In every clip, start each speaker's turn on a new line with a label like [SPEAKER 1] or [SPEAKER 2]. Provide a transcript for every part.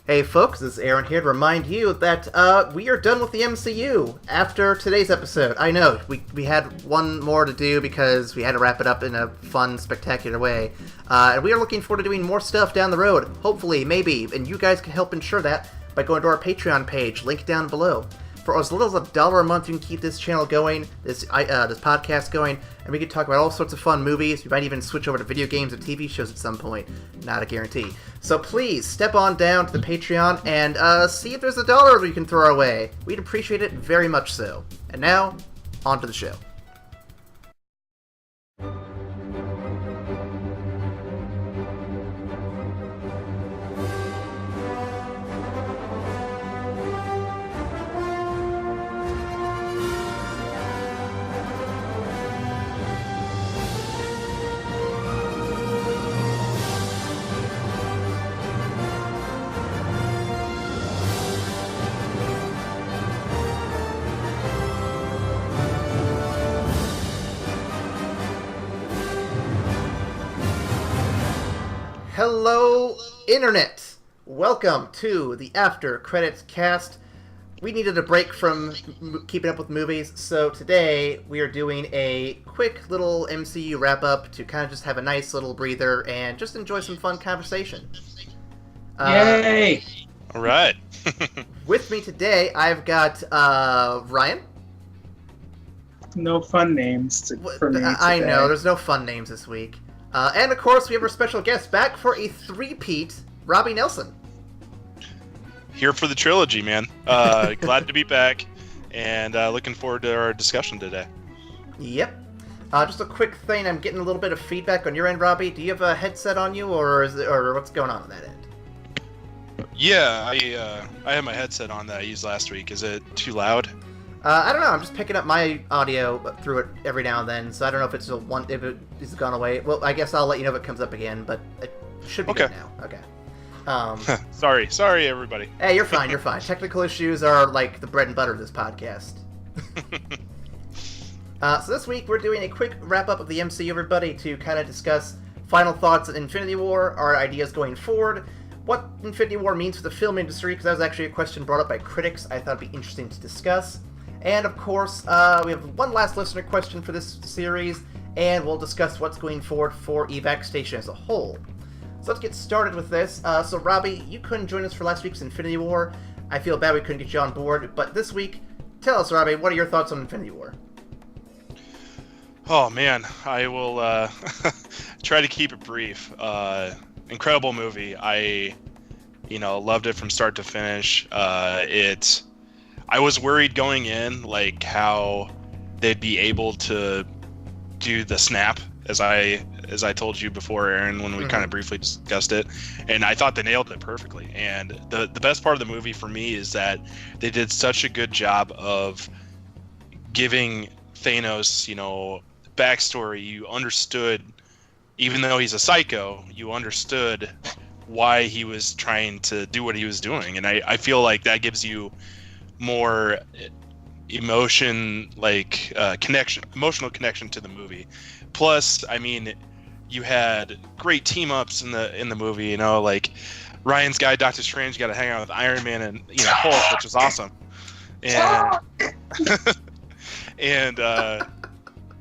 [SPEAKER 1] Hey folks, this is Aaron here to remind you that we are done with the MCU after today's episode. I know, we had one more to do because we had to wrap it up in a fun, spectacular way. And we are looking forward to doing more stuff down the road, hopefully, maybe, and you guys can help ensure that by going to our Patreon page, link down below. For as little as $1 a month, you can keep this channel going, this podcast going, and we can talk about all sorts of fun movies. We might even switch over to video games and TV shows at some point. Not a guarantee. So please, step on down to the Patreon and see if there's $1 we can throw our way. We'd appreciate it very much so. And now, on to the show. Hello, Internet! Welcome to the After Credits Cast. We needed a break from keeping up with movies, so today we are doing a quick little MCU wrap-up to kind of just have a nice little breather and just enjoy some fun conversation.
[SPEAKER 2] Yay!
[SPEAKER 3] Alright.
[SPEAKER 1] With me today, I've got Ryan.
[SPEAKER 2] No fun names for me today.
[SPEAKER 1] I know, there's no fun names this week. And of course, we have our special guest back for a three-peat, Robbie Nelson.
[SPEAKER 3] Here for the trilogy, man. Glad to be back, and looking forward to our discussion today.
[SPEAKER 1] Yep. Just a quick thing, I'm getting a little bit of feedback on your end, Robbie. Do you have a headset on you, or what's going on that end?
[SPEAKER 3] Yeah, I have my headset on that I used last week. Is it too loud?
[SPEAKER 1] I don't know. I'm just picking up my audio through it every now and then, so I don't know if it's if it has gone away. Well, I guess I'll let you know if it comes up again, but it should be good now. Okay.
[SPEAKER 3] Sorry, everybody.
[SPEAKER 1] Hey, you're fine. You're fine. Technical issues are like the bread and butter of this podcast. So this week we're doing a quick wrap up of the MCU, everybody, to kind of discuss final thoughts on Infinity War, our ideas going forward, what Infinity War means for the film industry, because that was actually a question brought up by critics I thought would be interesting to discuss. And of course, we have one last listener question for this series, and we'll discuss what's going forward for Evac Station as a whole. So let's get started with this. So Robbie, you couldn't join us for last week's Infinity War. I feel bad we couldn't get you on board, but this week, tell us, Robbie, what are your thoughts on Infinity War?
[SPEAKER 3] Oh man, I will try to keep it brief. Incredible movie. I loved it from start to finish. I was worried going in, like, how they'd be able to do the snap, as I told you before, Aaron, when we kind of briefly discussed it, and I thought they nailed it perfectly. And the best part of the movie for me is that they did such a good job of giving Thanos, backstory. You understood, even though he's a psycho, you understood why he was trying to do what he was doing, and I feel like that gives you more emotional connection to the movie. Plus, I mean, you had great team ups in the movie. Like Ryan's guy, Doctor Strange, got to hang out with Iron Man and Hulk, which was awesome. And and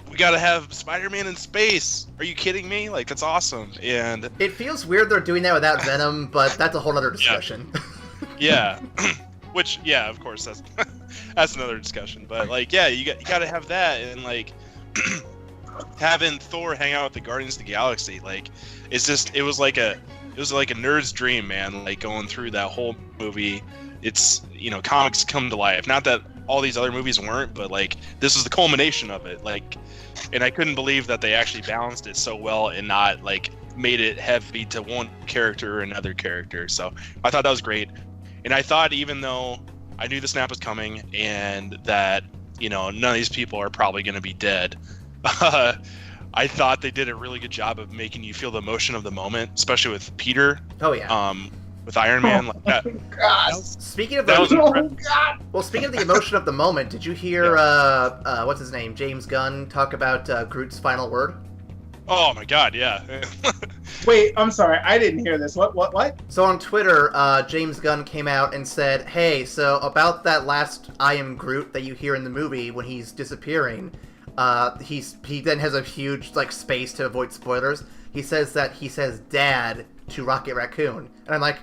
[SPEAKER 3] we got to have Spider-Man in space. Are you kidding me? Like, that's awesome. And
[SPEAKER 1] it feels weird they're doing that without Venom, but that's a whole other discussion.
[SPEAKER 3] Yeah. Which, yeah, of course, that's another discussion. But like, yeah, you got to have that, and like having Thor hang out with the Guardians of the Galaxy, like, it was like a nerd's dream, man. Like, going through that whole movie, it's comics come to life. Not that all these other movies weren't, but like this is the culmination of it. Like, and I couldn't believe that they actually balanced it so well and not like made it heavy to one character or another character. So I thought that was great. And I thought, even though I knew the snap was coming and that, none of these people are probably going to be dead, I thought they did a really good job of making you feel the emotion of the moment, especially with Peter.
[SPEAKER 1] Oh, yeah.
[SPEAKER 3] With Iron Man. Like that.
[SPEAKER 2] Oh, God.
[SPEAKER 1] Speaking of
[SPEAKER 2] God.
[SPEAKER 1] Well, speaking of the emotion of the moment, did you hear, what's his name, James Gunn, talk about Groot's final word?
[SPEAKER 3] Oh my god, yeah.
[SPEAKER 2] Wait, I'm sorry, I didn't hear this. What?
[SPEAKER 1] So on Twitter, James Gunn came out and said, hey, so about that last I am Groot that you hear in the movie when he's disappearing, he then has a huge, like, space to avoid spoilers. He says dad to Rocket Raccoon. And I'm like,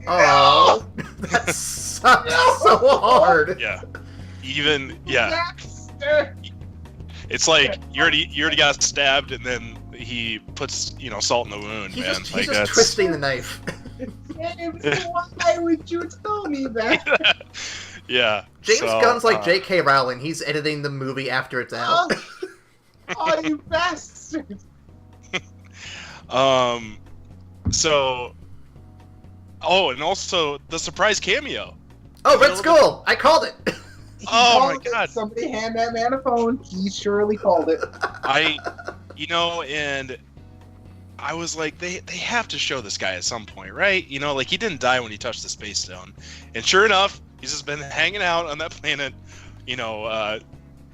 [SPEAKER 1] oh, that sucks so hard.
[SPEAKER 3] Yeah. It's like you already got stabbed, and then he puts salt in the wound.
[SPEAKER 1] He's
[SPEAKER 3] man.
[SPEAKER 1] just, that's twisting the knife.
[SPEAKER 2] James, why would you tell me that?
[SPEAKER 3] Yeah.
[SPEAKER 1] James Gunn's like J.K. Rowling. He's editing the movie after it's out.
[SPEAKER 2] Oh, you bastard!
[SPEAKER 3] So. Oh, and also the surprise cameo.
[SPEAKER 1] Oh, Red Skull! I called it.
[SPEAKER 3] Oh my god!
[SPEAKER 2] Somebody hand that man a phone. He surely called it.
[SPEAKER 3] And I was like, they have to show this guy at some point, right? Like he didn't die when he touched the space stone, and sure enough, he's just been hanging out on that planet,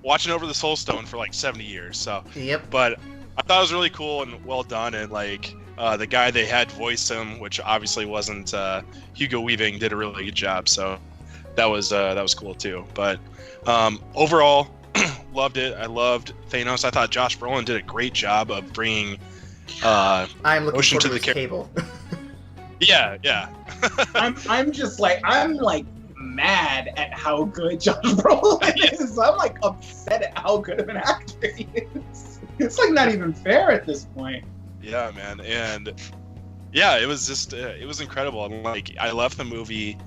[SPEAKER 3] watching over the Soul Stone for like 70 years. So,
[SPEAKER 1] yep.
[SPEAKER 3] But I thought it was really cool and well done, and like the guy they had voice him, which obviously wasn't Hugo Weaving, did a really good job. So that was cool too. But overall, loved it. I loved Thanos. I thought Josh Brolin did a great job of bringing
[SPEAKER 1] I'm looking
[SPEAKER 3] motion
[SPEAKER 1] forward
[SPEAKER 3] to the
[SPEAKER 1] cable.
[SPEAKER 3] Yeah.
[SPEAKER 2] I'm like mad at how good Josh Brolin is. I'm like upset at how good of an actor he is. It's like not even fair at this point.
[SPEAKER 3] Yeah, man, and yeah, it was just it was incredible. And like I left the movie,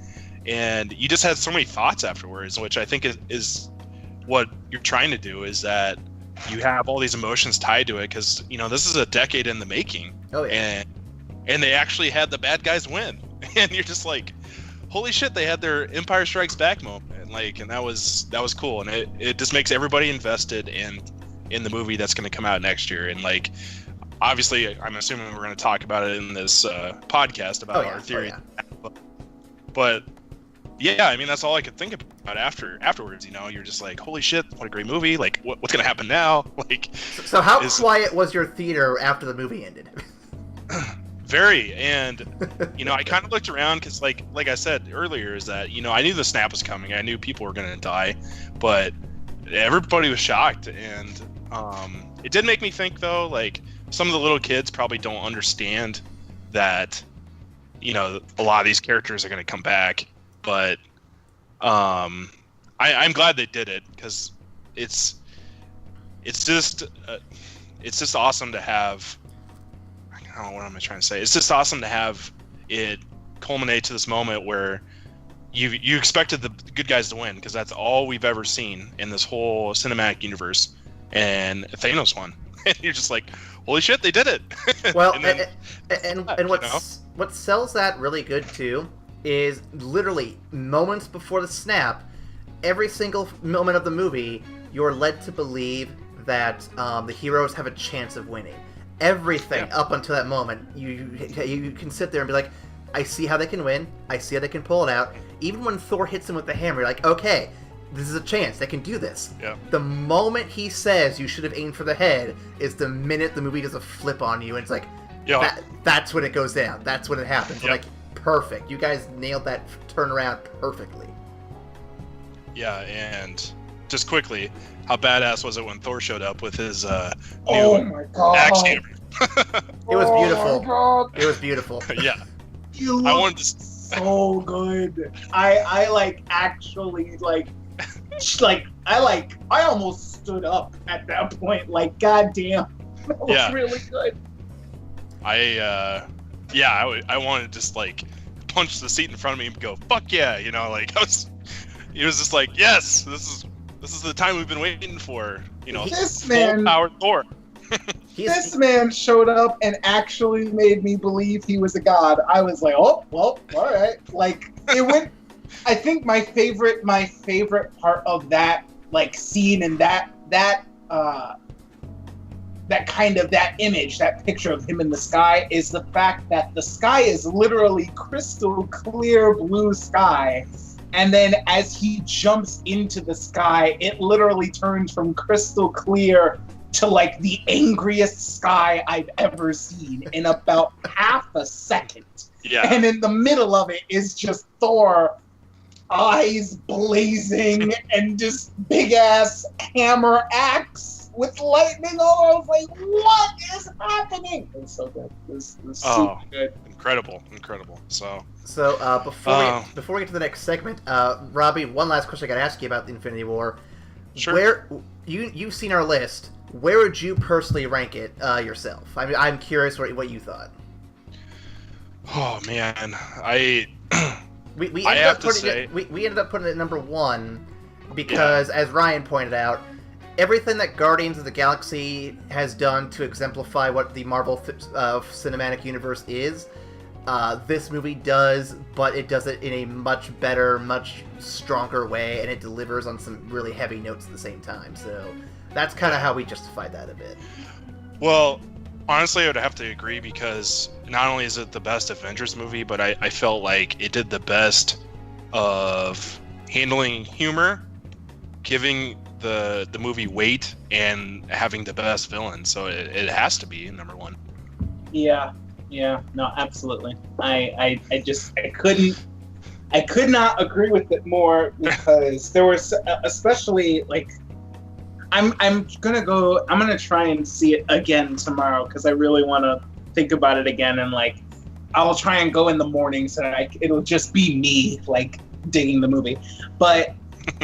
[SPEAKER 3] and you just had so many thoughts afterwards, which I think is what you're trying to do, is that you have all these emotions tied to it, because this is a decade in the making.
[SPEAKER 1] Oh yeah.
[SPEAKER 3] And they actually had the bad guys win, and you're just like, holy shit, they had their Empire Strikes Back moment, and that was cool, and it just makes everybody invested in the movie that's going to come out next year. And like, obviously, I'm assuming we're going to talk about it in this podcast about our theory. But yeah, I mean, that's all I could think about afterwards. You're just like, holy shit, what a great movie! Like, what's going to happen now? Like,
[SPEAKER 1] so how quiet was your theater after the movie ended?
[SPEAKER 3] Very. And I kind of looked around, because like I said earlier, is that I knew the snap was coming. I knew people were going to die, but everybody was shocked. And it did make me think, though, like, some of the little kids probably don't understand that a lot of these characters are going to come back. But I'm glad they did it, because it's just awesome to have. I don't know, what am I trying to say? It's just awesome to have it culminate to this moment where you expected the good guys to win, because that's all we've ever seen in this whole cinematic universe, and Thanos won. And you're just like, holy shit, they did it.
[SPEAKER 1] Well, and what sells that really good too is literally moments before the snap, every single moment of the movie, you're led to believe that the heroes have a chance of winning. Everything up until that moment, you can sit there and be like, I see how they can win. I see how they can pull it out. Even when Thor hits him with the hammer, you're like, okay, this is a chance. They can do this.
[SPEAKER 3] Yeah.
[SPEAKER 1] The moment he says you should have aimed for the head is the minute the movie does a flip on you, and it's like, that's when it goes down. That's when it happens.
[SPEAKER 3] Yep.
[SPEAKER 1] Like, perfect. You guys nailed that turnaround perfectly.
[SPEAKER 3] Yeah, and just quickly, how badass was it when Thor showed up with his
[SPEAKER 2] my god,
[SPEAKER 3] axe hammer?
[SPEAKER 1] It was beautiful. It was beautiful.
[SPEAKER 3] Yeah.
[SPEAKER 2] You
[SPEAKER 3] I
[SPEAKER 2] look
[SPEAKER 3] wanted to.
[SPEAKER 2] so good. I like actually like I almost stood up at that point. Like, goddamn, that was really good.
[SPEAKER 3] I wanted to just like punch the seat in front of me and go, fuck yeah, like it was just like, yes, this is the time we've been waiting for,
[SPEAKER 2] this man,
[SPEAKER 3] full-powered Thor.
[SPEAKER 2] This man showed up and actually made me believe he was a god. I was like, oh, well, all right. Like, it went. I think my favorite part of that like scene and that image, that picture of him in the sky, is the fact that the sky is literally crystal clear blue sky. And then as he jumps into the sky, it literally turns from crystal clear to like the angriest sky I've ever seen in about half a second.
[SPEAKER 3] Yeah.
[SPEAKER 2] And in the middle of it is just Thor, eyes blazing, and just big ass hammer axe with lightning all. I was like, what is happening? It was so good. It was super good.
[SPEAKER 3] Incredible. So
[SPEAKER 1] before we get to the next segment, Robbie, one last question I got to ask you about the Infinity War.
[SPEAKER 3] Sure.
[SPEAKER 1] Where you've seen our list, where would you personally rank it yourself? I mean, I'm curious what you thought.
[SPEAKER 3] Oh man,
[SPEAKER 1] we
[SPEAKER 3] I
[SPEAKER 1] ended
[SPEAKER 3] have
[SPEAKER 1] up
[SPEAKER 3] to
[SPEAKER 1] putting
[SPEAKER 3] say,
[SPEAKER 1] it, we ended up putting it at number 1 because, as Ryan pointed out, everything that Guardians of the Galaxy has done to exemplify what the Marvel Cinematic Universe is, this movie does, but it does it in a much better, much stronger way, and it delivers on some really heavy notes at the same time. So that's kind of how we justified that a bit.
[SPEAKER 3] well, honestly, I would have to agree because not only is it the best Avengers movie, but I felt like it did the best of handling humor, giving the movie weight, and having the best villain. So it has to be number 1.
[SPEAKER 2] Yeah, no, absolutely. I could not agree with it more because there was, especially like, I'm gonna try and see it again tomorrow because I really want to think about it again, and like I'll try and go in the morning so that it'll just be me like digging the movie. But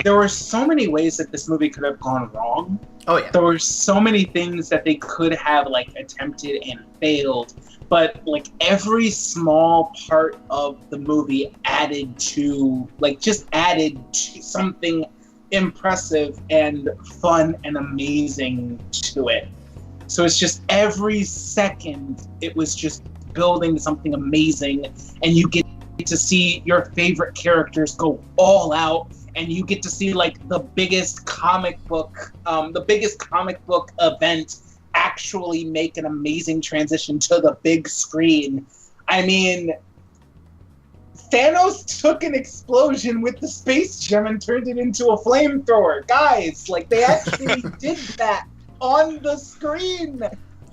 [SPEAKER 2] there were so many ways that this movie could have gone wrong.
[SPEAKER 1] Oh yeah.
[SPEAKER 2] There were so many things that they could have like attempted and failed, but like every small part of the movie added to something impressive and fun and amazing to it. So it's just every second it was just building something amazing, and you get to see your favorite characters go all out, and you get to see like the biggest comic book event actually make an amazing transition to the big screen. I mean, Thanos took an explosion with the space gem and turned it into a flamethrower. Guys, like, they actually did that on the screen.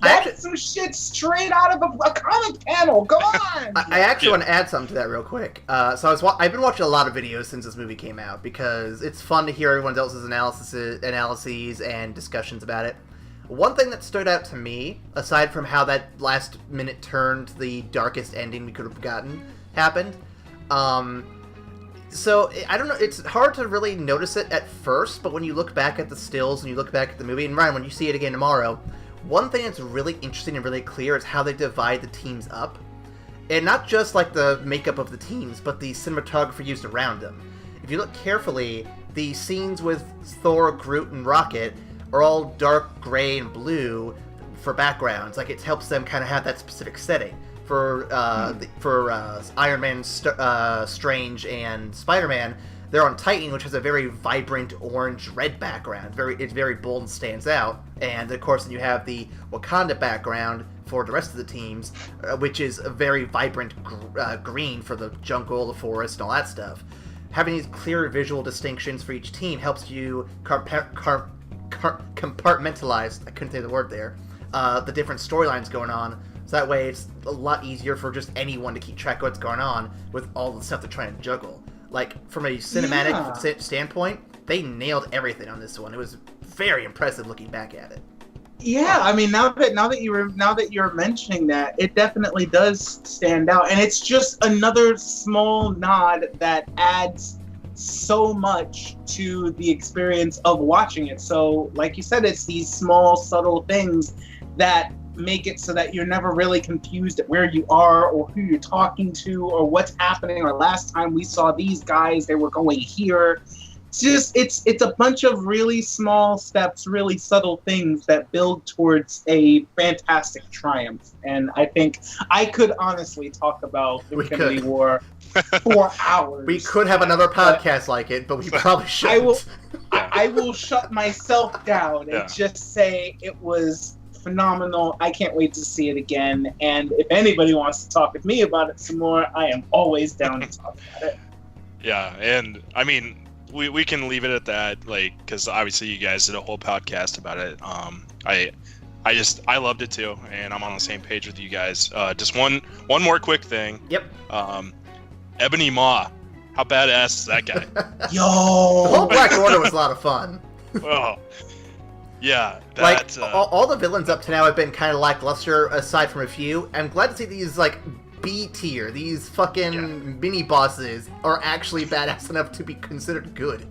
[SPEAKER 2] That's some shit straight out of a comic panel. Come on!
[SPEAKER 1] I actually want to add something to that real quick. I've been watching a lot of videos since this movie came out because it's fun to hear everyone else's analyses and discussions about it. One thing that stood out to me, aside from how that last minute turn to the darkest ending we could have gotten happened, so I don't know, it's hard to really notice it at first, but when you look back at the stills and you look back at the movie, and Ryan, when you see it again tomorrow, one thing that's really interesting and really clear is how they divide the teams up. And not just like the makeup of the teams, but the cinematography used around them. If you look carefully, the scenes with Thor, Groot, and Rocket are all dark gray and blue for backgrounds. Like, it helps them kind of have that specific setting. For Iron Man, Strange, and Spider-Man, they're on Titan, which has a very vibrant orange-red background. It's very bold and stands out. And, of course, then you have the Wakanda background for the rest of the teams, which is a very vibrant green for the jungle, the forest, and all that stuff. Having these clear visual distinctions for each team helps you compartmentalize, I couldn't say the word there, the different storylines going on. So that way it's a lot easier for just anyone to keep track of what's going on with all the stuff they're trying to juggle. Like, from a cinematic standpoint, they nailed everything on this one. It was very impressive looking back at it.
[SPEAKER 2] Yeah, I mean, now that you're mentioning that, it definitely does stand out, and it's just another small nod that adds so much to the experience of watching it. So, like you said, it's these small, subtle things that make it so that you're never really confused at where you are or who you're talking to or what's happening. Or last time we saw these guys, they were going here. It's a bunch of really small steps, really subtle things that build towards a fantastic triumph. And I think I could honestly talk about Infinity War for hours.
[SPEAKER 1] We could have another podcast like it, but we probably shouldn't.
[SPEAKER 2] I will shut myself down and just say it was phenomenal. I can't wait to see it again. And if anybody wants to talk with me about it some more, I am always down to talk about it.
[SPEAKER 3] Yeah, and I mean, we can leave it at that, like, because obviously you guys did a whole podcast about it. I loved it too, and I'm on the same page with you guys. Just one more quick thing.
[SPEAKER 1] Yep.
[SPEAKER 3] Ebony Maw, how badass is that guy?
[SPEAKER 1] The whole Black Order was a lot of fun.
[SPEAKER 3] Oh, yeah.
[SPEAKER 1] Like all the villains up to now have been kind of lackluster, aside from a few. I'm glad to see these like B tier, these fucking mini bosses are actually badass enough to be considered good.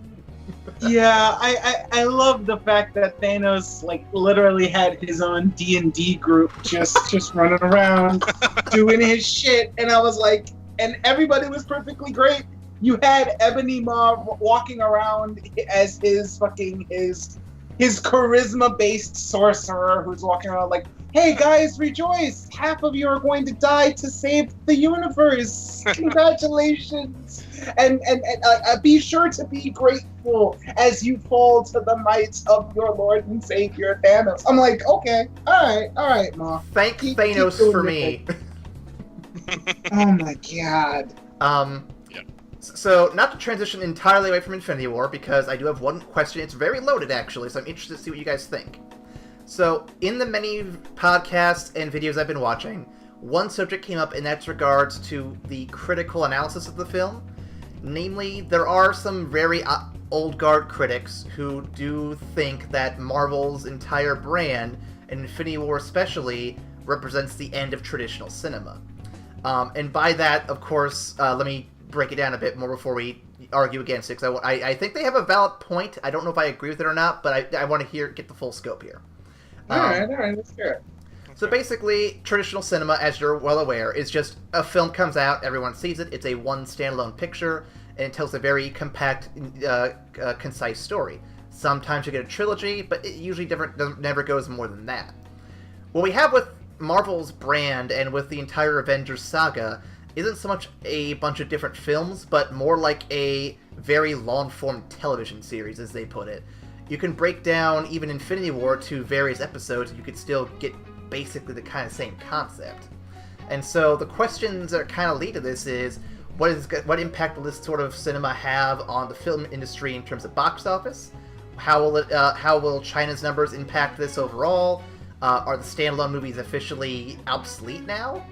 [SPEAKER 2] Yeah, I love the fact that Thanos like literally had his own D&D group just running around doing his shit, and I was like, and everybody was perfectly great. You had Ebony Maw walking around as his charisma-based sorcerer who's walking around like, hey guys, rejoice! Half of you are going to die to save the universe. Congratulations! And be sure to be grateful as you fall to the might of your Lord and Savior Thanos. I'm like, okay, all right, Ma.
[SPEAKER 1] Thank Thanos for me.
[SPEAKER 2] Oh my god.
[SPEAKER 1] So, not to transition entirely away from Infinity War, because I do have one question. It's very loaded, actually, so I'm interested to see what you guys think. So, in the many podcasts and videos I've been watching, one subject came up, and that's regards to the critical analysis of the film. Namely, there are some very old guard critics who do think that Marvel's entire brand, and Infinity War especially, represents the end of traditional cinema. And by that, of course, let me break it down a bit more before we argue against it, because I think they have a valid point. I don't know if I agree with it or not, but I want to get the full scope here.
[SPEAKER 2] Alright, let's hear it.
[SPEAKER 1] So basically, traditional cinema, as you're well aware, is just a film comes out, everyone sees it, it's a one standalone picture, and it tells a very compact, concise story. Sometimes you get a trilogy, but it usually never goes more than that. What we have with Marvel's brand and with the entire Avengers saga isn't so much a bunch of different films, but more like a very long-form television series, as they put it. You can break down even Infinity War to various episodes, and you could still get basically the kind of same concept. And so the questions that kind of lead to this is, what impact will this sort of cinema have on the film industry in terms of box office? How will China's numbers impact this overall? Are the standalone movies officially obsolete now?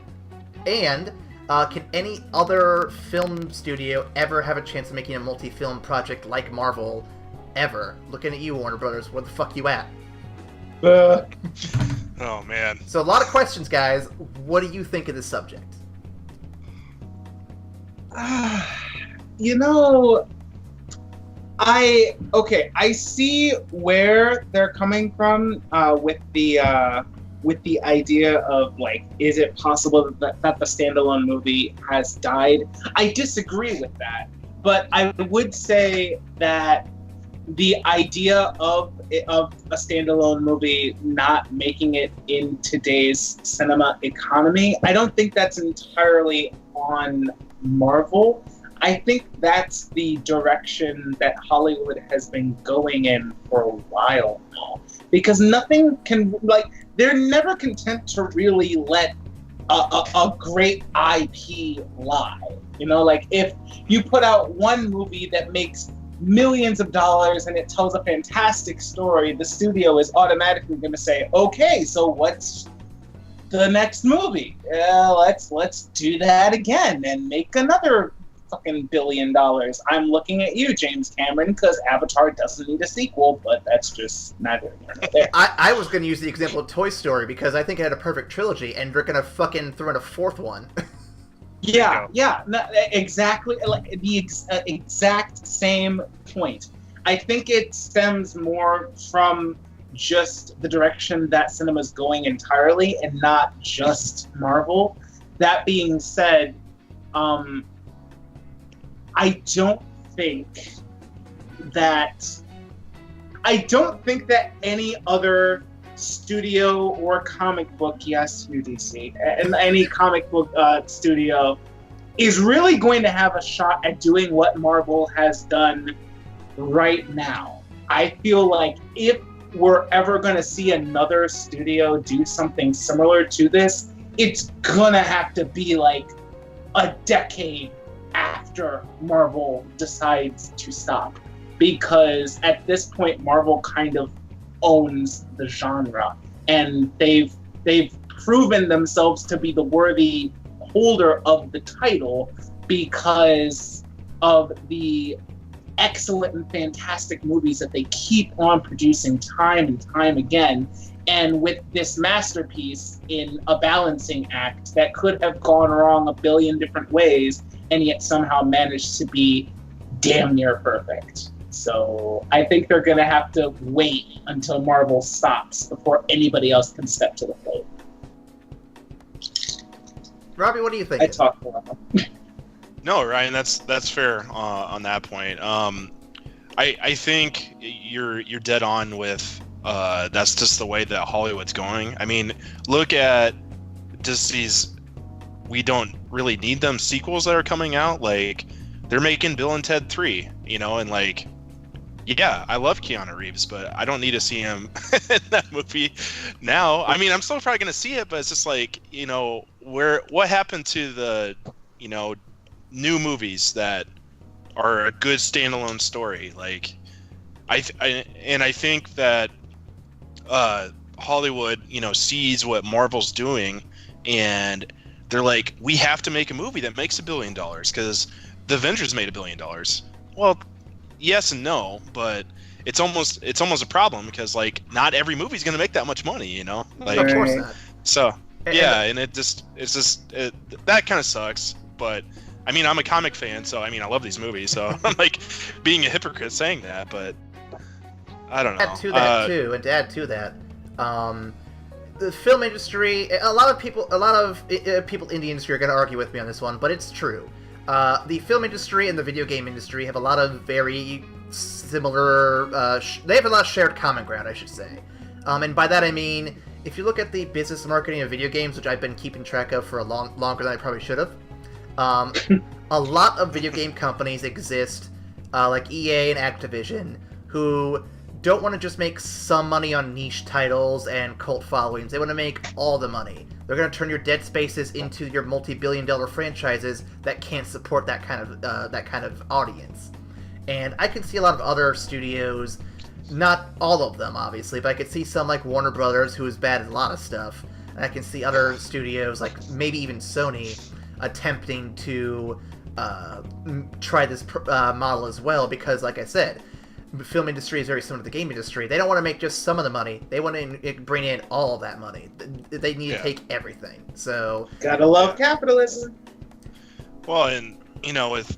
[SPEAKER 1] And can any other film studio ever have a chance of making a multi-film project like Marvel? Ever? Looking at you, Warner Brothers, where the fuck you at?
[SPEAKER 3] Oh, man.
[SPEAKER 1] So a lot of questions, guys. What do you think of this subject?
[SPEAKER 2] You know, I see where they're coming from with the idea of, like, is it possible that the standalone movie has died? I disagree with that, but I would say that the idea of a standalone movie not making it in today's cinema economy, I don't think that's entirely on Marvel. I think that's the direction that Hollywood has been going in for a while now. Because nothing can, like, they're never content to really let a great IP lie. You know, like, if you put out one movie that makes millions of dollars and it tells a fantastic story, the studio is automatically going to say, okay, so what's the next movie? Let's do that again and make another fucking $1 billion. I'm looking at you, James Cameron, because Avatar doesn't need a sequel, but that's just neither here nor there.
[SPEAKER 1] I was going to use the example of Toy Story because I think it had a perfect trilogy, and they're going to fucking throw in a fourth one.
[SPEAKER 2] Yeah, no, exactly, like the exact same point. I think it stems more from just the direction that cinema's going entirely, and not just Marvel. That being said, I don't think that any other studio or comic book, yes, UDC, and any comic book studio is really going to have a shot at doing what Marvel has done right now. I feel like if we're ever going to see another studio do something similar to this, it's gonna have to be like a decade after Marvel decides to stop. because at this point Marvel kind of owns the genre, and they've proven themselves to be the worthy holder of the title because of the excellent and fantastic movies that they keep on producing time and time again. And with this masterpiece in a balancing act that could have gone wrong a billion different ways and yet somehow managed to be damn near perfect. So I think they're going to have to wait until Marvel stops before anybody else can step to the plate.
[SPEAKER 1] Robbie, what do you think?
[SPEAKER 2] I talked a lot.
[SPEAKER 3] No, Ryan, that's fair on that point. I think you're dead on with that's just the way that Hollywood's going. I mean, look at just these. We don't really need them sequels that are coming out. Like, they're making Bill and Ted 3, and like, yeah, I love Keanu Reeves, but I don't need to see him in that movie now. I mean, I'm still probably gonna see it, but it's just like, what happened to the, new movies that are a good standalone story? Like, I think that Hollywood, sees what Marvel's doing, and they're like, we have to make a movie that makes $1 billion because the Avengers made $1 billion. Well, yes and no, but it's almost a problem because like not every movie's gonna make that much money, Like,
[SPEAKER 1] Of course not.
[SPEAKER 3] So yeah, and it's just that kind of sucks. But I mean, I'm a comic fan, so I mean, I love these movies, so I'm like being a hypocrite saying that, but I don't know.
[SPEAKER 1] Add to that too, and to add to that, the film industry. A lot of people in the industry are going to argue with me on this one, but it's true. The film industry and the video game industry have a lot of very similar. They have a lot of shared common ground, I should say. And by that I mean, if you look at the business marketing of video games, which I've been keeping track of for longer than I probably should have, a lot of video game companies exist, like EA and Activision, who don't want to just make some money on niche titles and cult followings. They want to make all the money. They're going to turn your Dead Spaces into your multi-billion-dollar franchises that can't support that kind of audience. And I can see a lot of other studios, not all of them obviously, but I could see some like Warner Brothers, who is bad at a lot of stuff, and I can see other studios like maybe even Sony attempting to try this model as well, because like I said, the film industry is very similar to the game industry. They don't want to make just some of the money. They want to bring in all of that money. They need to take everything. So
[SPEAKER 2] gotta love capitalism.
[SPEAKER 3] Well, and with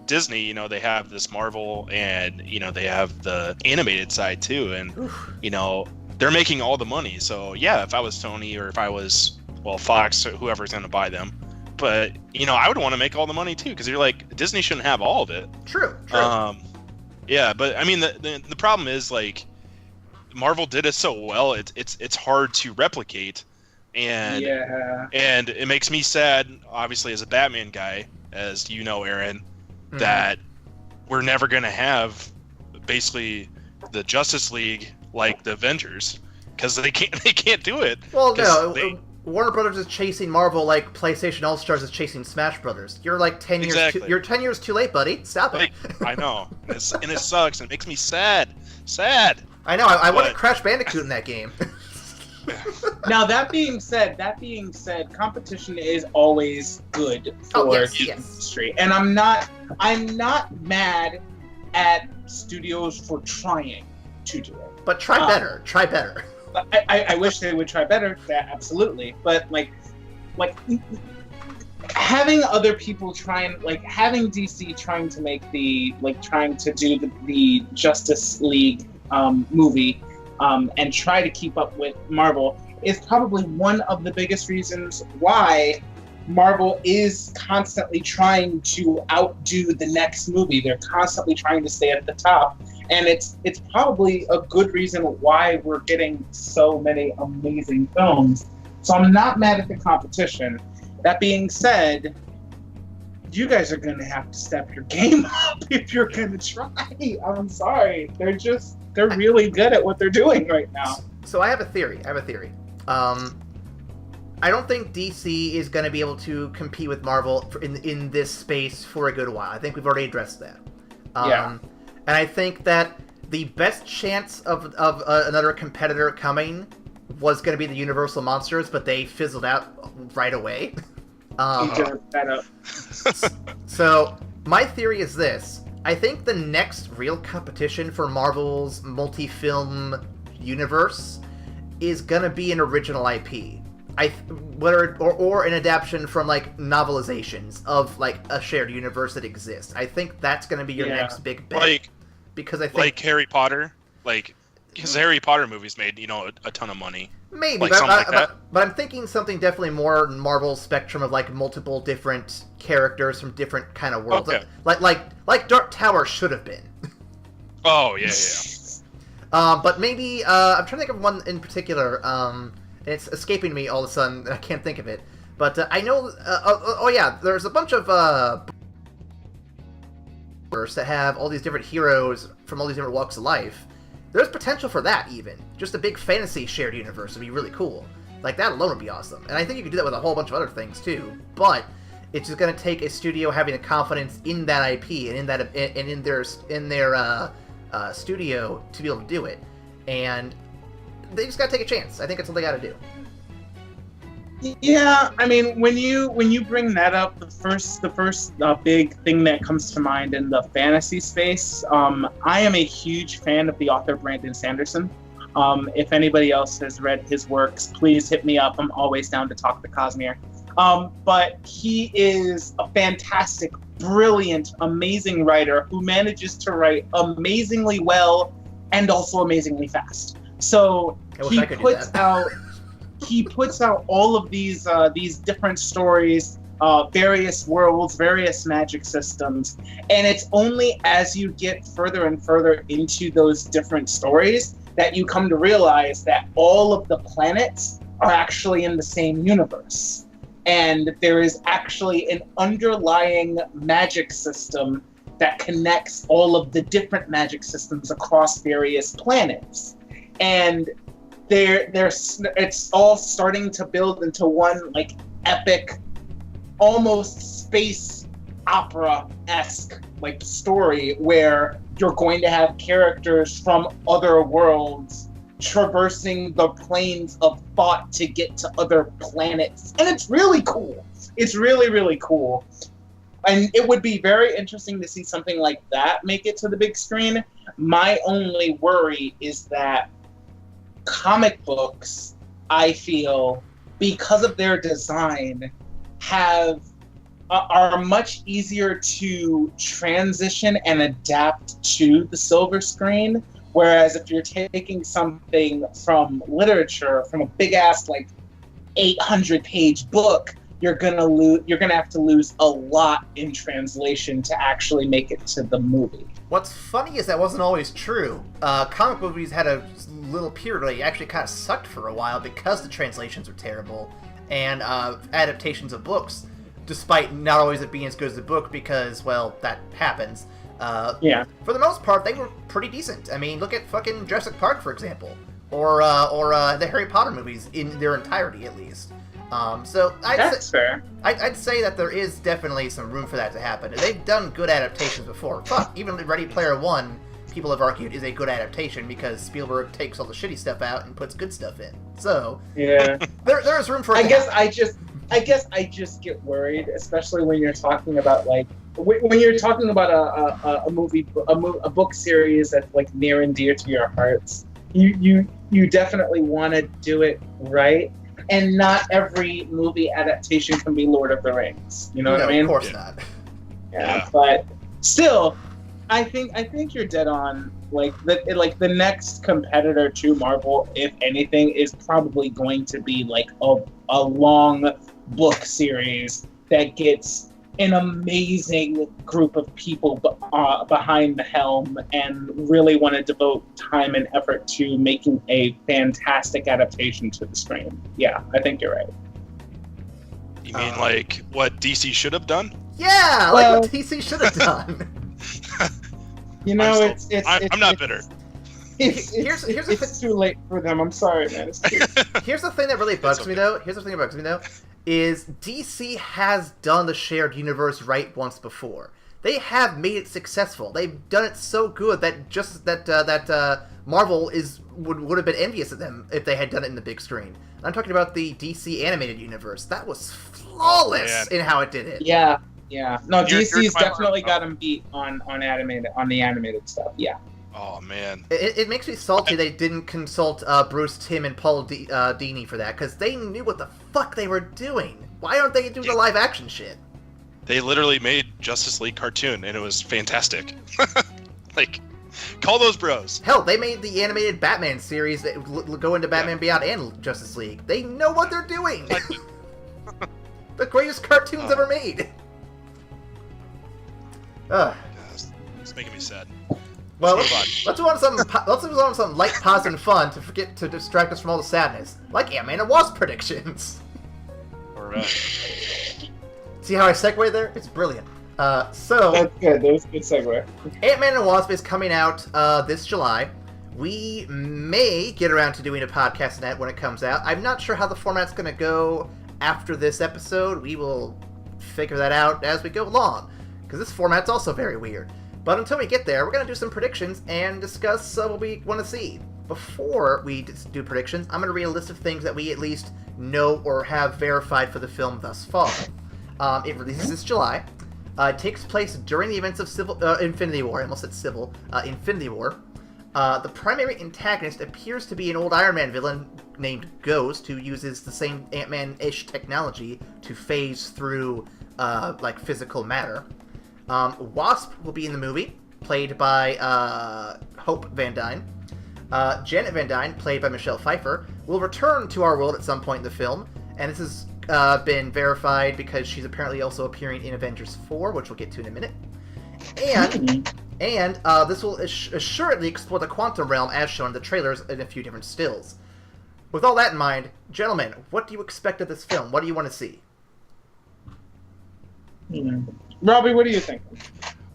[SPEAKER 3] Disney, they have this Marvel, and they have the animated side too, and they're making all the money. So yeah, if I was Sony or if I was Fox or whoever's going to buy them, but I would want to make all the money too, because you're like, Disney shouldn't have all of it.
[SPEAKER 1] True.
[SPEAKER 3] Yeah, but I mean, the problem is like Marvel did it so well, it's hard to replicate, and it makes me sad, obviously, as a Batman guy, as you know, Aaron, that we're never gonna have basically the Justice League like the Avengers, because they can't do it.
[SPEAKER 1] Well, no. Warner Brothers is chasing Marvel like PlayStation All-Stars is chasing Smash Brothers. You're like 10 years.
[SPEAKER 3] Exactly.
[SPEAKER 1] You're 10 years too late, buddy. Stop it.
[SPEAKER 3] I know, and it sucks. And it makes me sad. Sad.
[SPEAKER 1] I know. I wanted Crash Bandicoot in that game.
[SPEAKER 2] Now that being said, competition is always good for the industry, and I'm not mad at studios for trying to do it.
[SPEAKER 1] But try better. Try better.
[SPEAKER 2] I wish they would try better. Absolutely, but like having other people having DC trying to make trying to do the Justice League movie and try to keep up with Marvel is probably one of the biggest reasons why Marvel is constantly trying to outdo the next movie. They're constantly trying to stay at the top. And it's probably a good reason why we're getting so many amazing films. So I'm not mad at the competition. That being said, you guys are going to have to step your game up if you're going to try. I'm sorry. They're really good at what they're doing right now.
[SPEAKER 1] So I have a theory. I don't think DC is going to be able to compete with Marvel in this space for a good while. I think we've already addressed that. And I think that the best chance of another competitor coming was going to be the Universal Monsters, but they fizzled out right away. So, my theory is this. I think the next real competition for Marvel's multi-film universe is going to be an original IP. Or an adaptation from, like, novelizations of, like, a shared universe that exists. I think that's going to be your next big bet. Because I think...
[SPEAKER 3] Like Harry Potter? Like, because the Harry Potter movies made, a ton of money.
[SPEAKER 1] Maybe,
[SPEAKER 3] like,
[SPEAKER 1] but I'm thinking something definitely more Marvel's spectrum of, like, multiple different characters from different kind of worlds.
[SPEAKER 3] Okay.
[SPEAKER 1] Like Dark Tower should have been.
[SPEAKER 3] Oh, yeah.
[SPEAKER 1] But maybe, I'm trying to think of one in particular, and it's escaping me all of a sudden, and I can't think of it. But I know, there's a bunch of that have all these different heroes from all these different walks of life. There's potential for that, even. Just a big fantasy shared universe would be really cool. Like, that alone would be awesome. And I think you could do that with a whole bunch of other things, too. But it's just going to take a studio having the confidence in that IP and in their studio to be able to do it. And they just got to take a chance. I think that's what they got to do.
[SPEAKER 2] Yeah, I mean, when you bring that up, the first big thing that comes to mind in the fantasy space, I am a huge fan of the author Brandon Sanderson. If anybody else has read his works, please hit me up. I'm always down to talk to Cosmere. But he is a fantastic, brilliant, amazing writer who manages to write amazingly well and also amazingly fast. So he puts out all of these different stories, various worlds, various magic systems, and it's only as you get further and further into those different stories that you come to realize that all of the planets are actually in the same universe. And there is actually an underlying magic system that connects all of the different magic systems across various planets. And it's all starting to build into one, like, epic, almost space opera-esque, like, story where you're going to have characters from other worlds traversing the planes of thought to get to other planets. And it's really cool. It's really, really cool. And it would be very interesting to see something like that make it to the big screen. My only worry is that comic books, I feel, because of their design, are much easier to transition and adapt to the silver screen. Whereas if you're taking something from literature, from a big ass, like, 800-page book, you're gonna have to lose a lot in translation to actually make it to the movie.
[SPEAKER 1] What's funny is that wasn't always true. Comic movies had a little period where they actually kind of sucked for a while because the translations were terrible, and adaptations of books, despite not always it being as good as the book, because, well, that happens. For the most part, they were pretty decent. I mean, look at fucking Jurassic Park, for example, or the Harry Potter movies in their entirety, at least. So
[SPEAKER 2] that's fair.
[SPEAKER 1] I'd say that there is definitely some room for that to happen. They've done good adaptations before. Fuck, even Ready Player One, people have argued, is a good adaptation because Spielberg takes all the shitty stuff out and puts good stuff in. So
[SPEAKER 2] yeah,
[SPEAKER 1] there is room for.
[SPEAKER 2] I guess I just get worried, especially when you're talking about, like, when you're talking about a movie, a book series that's, like, near and dear to your hearts. You definitely want to do it right. And not every movie adaptation can be Lord of the Rings. You know what I mean?
[SPEAKER 1] Of course not.
[SPEAKER 2] Yeah, but still, I think you're dead on. Like the next competitor to Marvel, if anything, is probably going to be like a long book series that gets an amazing group of people behind the helm and really want to devote time and effort to making a fantastic adaptation to the screen. Yeah, I think you're right.
[SPEAKER 3] You mean like what DC should have done?
[SPEAKER 1] Yeah, like what DC should have done.
[SPEAKER 2] You know,
[SPEAKER 3] I'm not bitter.
[SPEAKER 2] It's too late for them. I'm sorry, man.
[SPEAKER 1] Here's the thing that really bugs me, though. Is DC has done the shared universe right once before. they have made it successful. They've done it so good that Marvel would have been envious of them if they had done it in the big screen. I'm talking about the DC animated universe. That was flawless in how it did it.
[SPEAKER 2] Yeah. No, DC's definitely got
[SPEAKER 3] him
[SPEAKER 2] them beat on the animated stuff. Yeah.
[SPEAKER 3] Oh man,
[SPEAKER 1] it makes me salty they didn't consult Bruce Timm and Paul Dini for that, because they knew what the fuck they were doing. Why aren't they doing the live action shit?
[SPEAKER 3] They literally made Justice League cartoon, and it was fantastic. Like, call those bros.
[SPEAKER 1] Hell, they made the animated Batman series that go into Batman Beyond and Justice League. They know what they're doing. The greatest cartoons ever made.
[SPEAKER 3] It's making me sad.
[SPEAKER 1] Well, let's move on to something light, positive, and fun to distract us from all the sadness, like Ant-Man and Wasp predictions.
[SPEAKER 3] Alright.
[SPEAKER 1] See how I segue there? It's brilliant. So
[SPEAKER 2] That's good. That was a good segue.
[SPEAKER 1] Ant-Man and Wasp is coming out this July. We may get around to doing a podcast on that when it comes out. I'm not sure how the format's going to go after this episode. We will figure that out as we go along, because this format's also very weird. But until we get there, we're going to do some predictions and discuss what we want to see. Before we do predictions, I'm going to read a list of things that we at least know or have verified for the film thus far. It releases this July. It takes place during the events of Infinity War. I almost said Civil. Infinity War. The primary antagonist appears to be an old Iron Man villain named Ghost, who uses the same Ant-Man-ish technology to phase through, physical matter. Wasp will be in the movie, played by Hope Van Dyne. Janet Van Dyne, played by Michelle Pfeiffer, will return to our world at some point in the film, and this has been verified because she's apparently also appearing in Avengers 4, which we'll get to in a minute. And this will assuredly explore the quantum realm as shown in the trailers in a few different stills. With all that in mind, gentlemen, what do you expect of this film? What do you want to see?
[SPEAKER 2] Robbie, what do you think?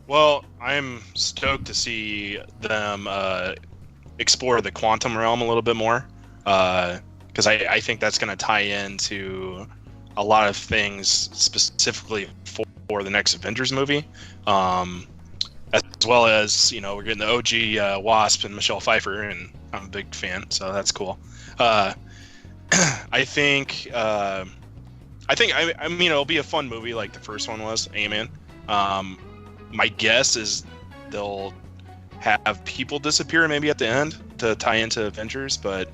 [SPEAKER 3] Well, I'm stoked to see them explore the quantum realm a little bit more, because I think that's going to tie into a lot of things specifically for the next Avengers movie, as well as, we're getting the OG Wasp and Michelle Pfeiffer, and I'm a big fan, so that's cool. I think it'll be a fun movie like the first one was, Ant-Man. My guess is they'll have people disappear maybe at the end to tie into Avengers, but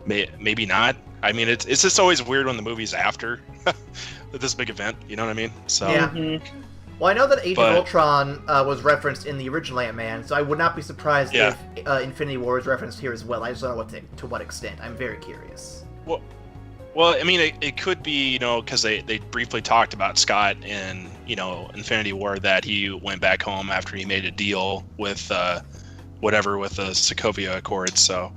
[SPEAKER 3] maybe not. I mean, it's just always weird when the movie's after this big event, you know what I mean? So
[SPEAKER 1] yeah. Mm-hmm. Well, I know that Age of Ultron was referenced in the original Ant-Man, so I would not be surprised if Infinity War is referenced here as well. I just don't know to what extent. I'm very curious.
[SPEAKER 3] Well, I mean, it could be, because they briefly talked about Scott in, Infinity War, that he went back home after he made a deal with with the Sokovia Accords. So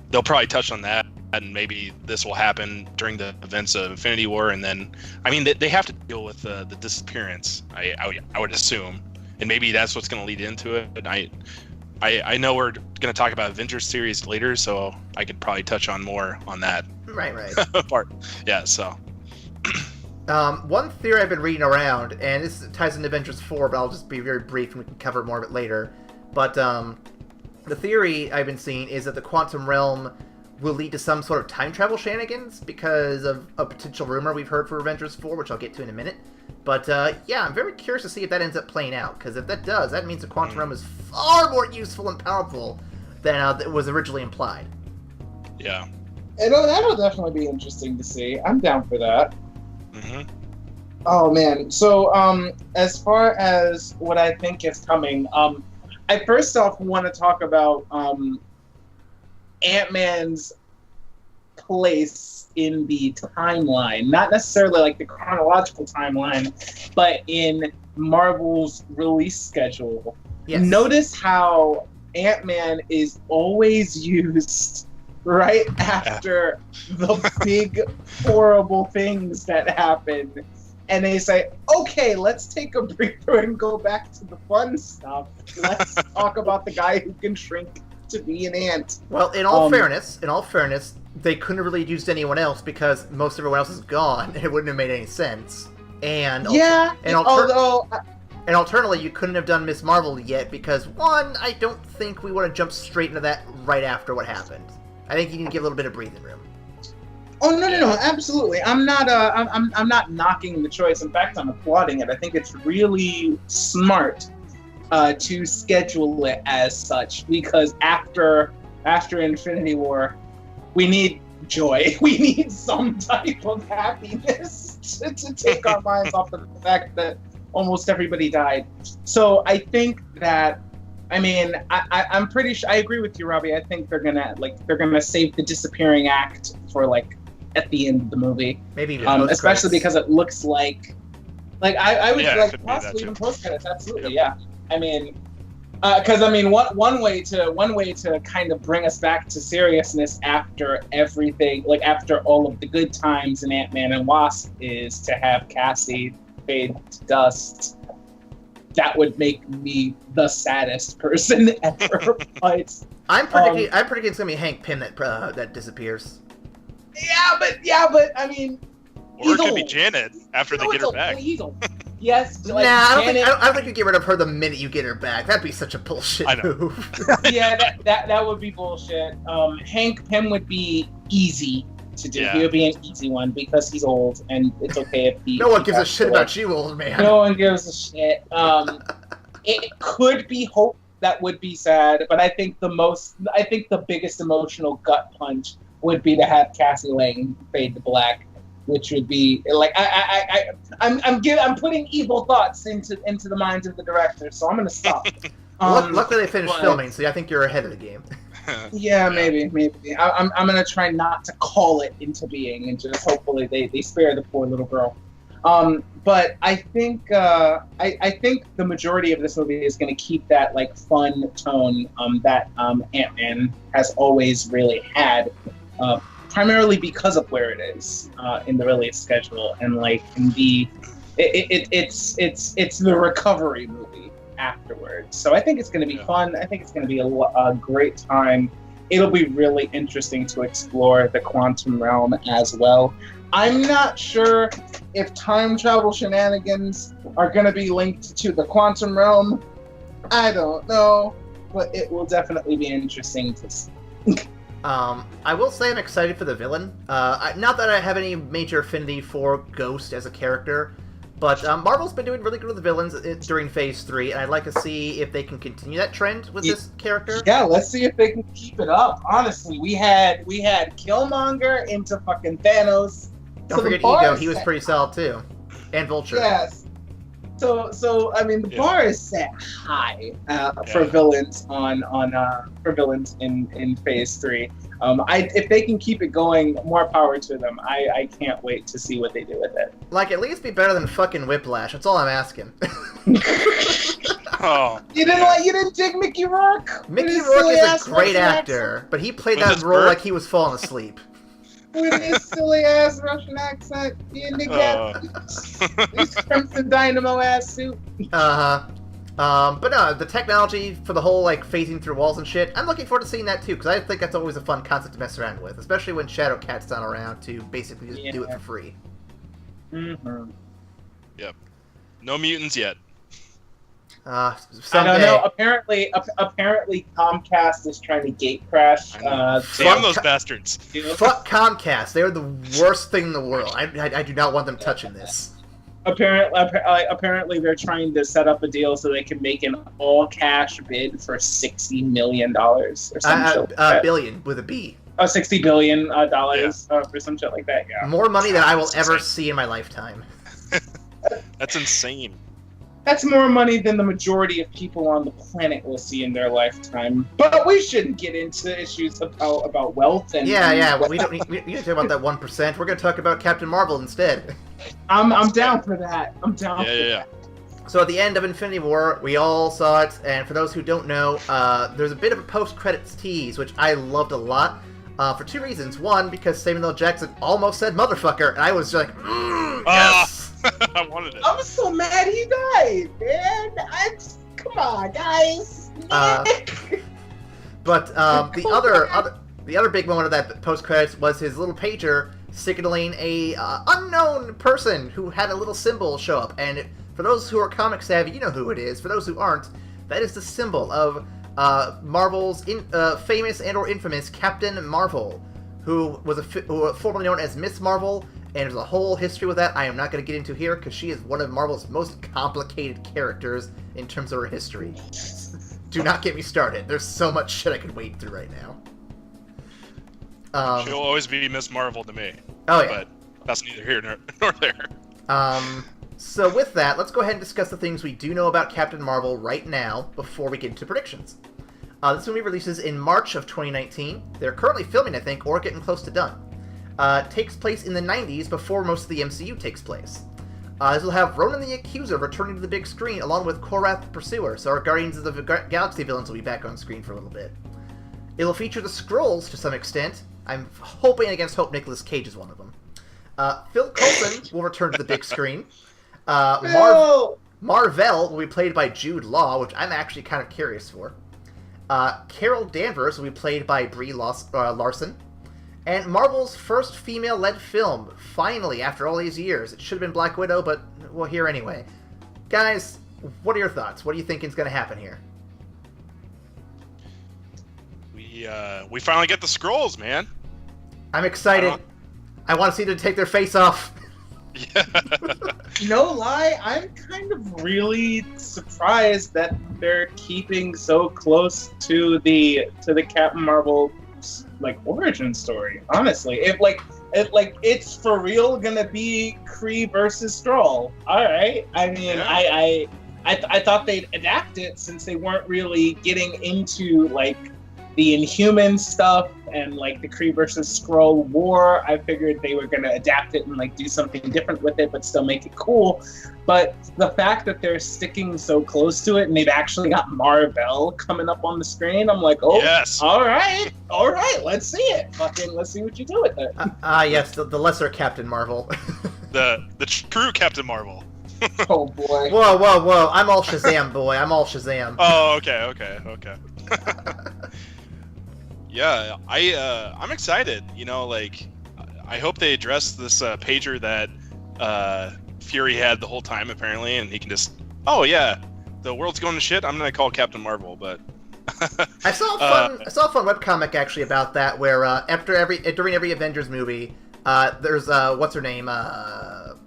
[SPEAKER 3] they'll probably touch on that, and maybe this will happen during the events of Infinity War. And then, I mean, they have to deal with the disappearance, I would assume. And maybe that's what's going to lead into it. And I know we're going to talk about Avengers series later, so I could probably touch on more on that.
[SPEAKER 1] Right.
[SPEAKER 3] part. Yeah, so.
[SPEAKER 1] One theory I've been reading around, and this ties into Avengers 4, but I'll just be very brief and we can cover more of it later. But the theory I've been seeing is that the quantum realm will lead to some sort of time travel shenanigans because of a potential rumor we've heard for Avengers 4, which I'll get to in a minute. But yeah, I'm very curious to see if that ends up playing out, because if that does, that means the quantum realm is far more useful and powerful than was originally implied.
[SPEAKER 3] Yeah.
[SPEAKER 2] That'll definitely be interesting to see. I'm down for that.
[SPEAKER 3] Mm-hmm.
[SPEAKER 2] Oh man. So as far as what I think is coming, I first off want to talk about Ant-Man's place in the timeline, not necessarily like the chronological timeline, but in Marvel's release schedule. Yes. Notice how Ant-Man is always used right after the big horrible things that happen, and they say, okay, let's take a breather and go back to the fun stuff. Let's talk about the guy who can shrink to be an ant.
[SPEAKER 1] Well, in all fairness, they couldn't have really used anyone else because most everyone else is gone. It wouldn't have made any sense. And
[SPEAKER 2] yeah, although
[SPEAKER 1] And alternately, you couldn't have done Miss Marvel yet because, one, I don't think we want to jump straight into that right after what happened. I think you can give a little bit of breathing room.
[SPEAKER 2] Oh no, absolutely. I'm not knocking the choice. In fact, I'm applauding it. I think it's really smart to schedule it as such because after Infinity War, we need joy. We need some type of happiness to take our minds off the fact that almost everybody died. So I think that, I mean, I'm pretty sure, I agree with you, Robbie. I think they're gonna save the disappearing act for like at the end of the movie.
[SPEAKER 1] Maybe even
[SPEAKER 2] especially because it looks like I would like
[SPEAKER 3] possibly
[SPEAKER 2] possibly even post credits. Absolutely, yeah. I mean, because one way to kind of bring us back to seriousness after everything, like after all of the good times in Ant-Man and Wasp, is to have Cassie fade to dust. That would make me the saddest person ever. But
[SPEAKER 1] I'm predicting it's gonna be Hank Pym that disappears.
[SPEAKER 2] Yeah, but I mean,
[SPEAKER 3] or it could be Janet after they get her back.
[SPEAKER 2] Yes.
[SPEAKER 1] Like, I don't think you get rid of her the minute you get her back. That'd be such a bullshit move.
[SPEAKER 2] Yeah, that would be bullshit. Hank Pym would be easy to do.
[SPEAKER 3] Yeah.
[SPEAKER 2] He would be an easy one because he's old, and it's okay if he.
[SPEAKER 1] No one gives a shit about you, old man.
[SPEAKER 2] No one gives a shit. It could be Hope. That would be sad, but I think the biggest emotional gut punch would be to have Cassie Lang fade to black, which would be like I'm putting evil thoughts into the minds of the director, so I'm gonna stop.
[SPEAKER 1] Luckily they finished filming, so I think you're ahead of the game.
[SPEAKER 2] Yeah, maybe. I'm gonna try not to call it into being, and just hopefully they spare the poor little girl. But I think I think the majority of this movie is going to keep that like fun tone that Ant-Man has always really had, primarily because of where it is in the release schedule, and like in the it's the recovery movie afterwards. So I think it's going to be fun. I think it's going to be a great time. It'll be really interesting to explore the quantum realm as well. I'm not sure if time travel shenanigans are going to be linked to the quantum realm. I don't know, but it will definitely be interesting to see.
[SPEAKER 1] I will say I'm excited for the villain. Not that I have any major affinity for Ghost as a character, but Marvel's been doing really good with the villains during Phase 3, and I'd like to see if they can continue that trend with this character.
[SPEAKER 2] Yeah, let's see if they can keep it up. Honestly, we had Killmonger into fucking Thanos.
[SPEAKER 1] Don't forget Ego, he was pretty solid too. And Vulture.
[SPEAKER 2] Yes. So I mean, the bar is set high for villains for villains in Phase 3. If they can keep it going, more power to them. I can't wait to see what they do with it.
[SPEAKER 1] Like, at least be better than fucking Whiplash. That's all I'm asking.
[SPEAKER 2] You didn't dig Mickey Rourke?
[SPEAKER 1] Mickey Rourke is a great actor, but he played that role like he was falling asleep.
[SPEAKER 2] With his silly ass Russian accent, in the his Crimson Dynamo ass suit.
[SPEAKER 1] But no, the technology for the whole like phasing through walls and shit, I'm looking forward to seeing that too, because I think that's always a fun concept to mess around with, especially when Shadowcat's not around to basically just do it for free.
[SPEAKER 2] Mm-hmm.
[SPEAKER 3] Yep. No mutants yet.
[SPEAKER 1] Someday.
[SPEAKER 2] I don't know. Apparently, Comcast is trying to gate crash.
[SPEAKER 3] Damn those bastards!
[SPEAKER 1] Fuck Comcast. They're the worst thing in the world. I do not want them touching this.
[SPEAKER 2] Apparently, they're trying to set up a deal so they can make an all-cash bid for $60 million or something.
[SPEAKER 1] Billion with a B.
[SPEAKER 2] $60 billion for some shit like that. Yeah.
[SPEAKER 1] More money than I will ever see in my lifetime.
[SPEAKER 3] That's insane.
[SPEAKER 2] That's more money than the majority of people on the planet will see in their lifetime. But we shouldn't get into issues about wealth and
[SPEAKER 1] we don't need to talk about that 1%. We're going to talk about Captain Marvel instead.
[SPEAKER 2] I'm down for that. I'm down.
[SPEAKER 3] Yeah.
[SPEAKER 1] So at the end of Infinity War, we all saw it, and for those who don't know, there's a bit of a post-credits tease, which I loved a lot, for two reasons. One, because Samuel L. Jackson almost said motherfucker, and I was like, yes!
[SPEAKER 3] I wanted it.
[SPEAKER 2] I was so mad he died, man. Come on, guys.
[SPEAKER 1] But the other big moment of that post credits was his little pager signaling a unknown person who had a little symbol show up, and For those who are comic savvy, you know who it is. For those who aren't, that is the symbol of Marvel's famous and or infamous Captain Marvel, who was formerly known as Miss Marvel, and there's a whole history with that I am not going to get into here, because she is one of Marvel's most complicated characters in terms of her history. Do not get me started. There's so much shit I could wade through right now.
[SPEAKER 3] She'll always be Miss Marvel to me.
[SPEAKER 1] Oh, yeah.
[SPEAKER 3] But that's neither here nor there.
[SPEAKER 1] So with that, let's go ahead and discuss the things we do know about Captain Marvel right now before we get into predictions. This movie releases in March of 2019. They're currently filming, I think, or getting close to done. Takes place in the 90s before most of the MCU takes place. This will have Ronan the Accuser returning to the big screen along with Korath the Pursuer, so our Guardians of the Galaxy villains will be back on screen for a little bit. It'll feature the Skrulls to some extent. I'm hoping against hope Nicolas Cage is one of them. Phil Coulson will return to the big screen. Marvel will be played by Jude Law, which I'm actually kind of curious for. Carol Danvers will be played by Brie Larson. And Marvel's first female-led film, finally, after all these years. It should have been Black Widow, but we're here anyway. Guys, what are your thoughts? What do you think is going to happen here?
[SPEAKER 3] We finally get the Skrulls, man.
[SPEAKER 1] I'm excited. I want to see them take their face off.
[SPEAKER 3] Yeah.
[SPEAKER 2] No lie, I'm kind of really surprised that they're keeping so close to the Captain Marvel origin story. Honestly, it's for real gonna be Kree versus Skrull. All right. I mean, yeah. I thought they'd adapt it since they weren't really getting into the Inhuman stuff and the Kree versus Skrull war. I figured they were gonna adapt it and do something different with it, but still make it cool. But the fact that they're sticking so close to it and they've actually got Marvel coming up on the screen, I'm like, oh, yes. All right, let's see it. Let's see what you do with it.
[SPEAKER 1] Yes, the lesser Captain Marvel.
[SPEAKER 3] the true Captain Marvel.
[SPEAKER 2] Oh boy.
[SPEAKER 1] Whoa! I'm all Shazam, boy. I'm all Shazam.
[SPEAKER 3] Oh, okay. Yeah, I'm excited. I hope they address this pager that Fury had the whole time apparently, and he can just, oh yeah, the world's going to shit. I'm gonna call Captain Marvel, but
[SPEAKER 1] I saw a fun webcomic actually about that, where during every Avengers movie, there's what's her name? The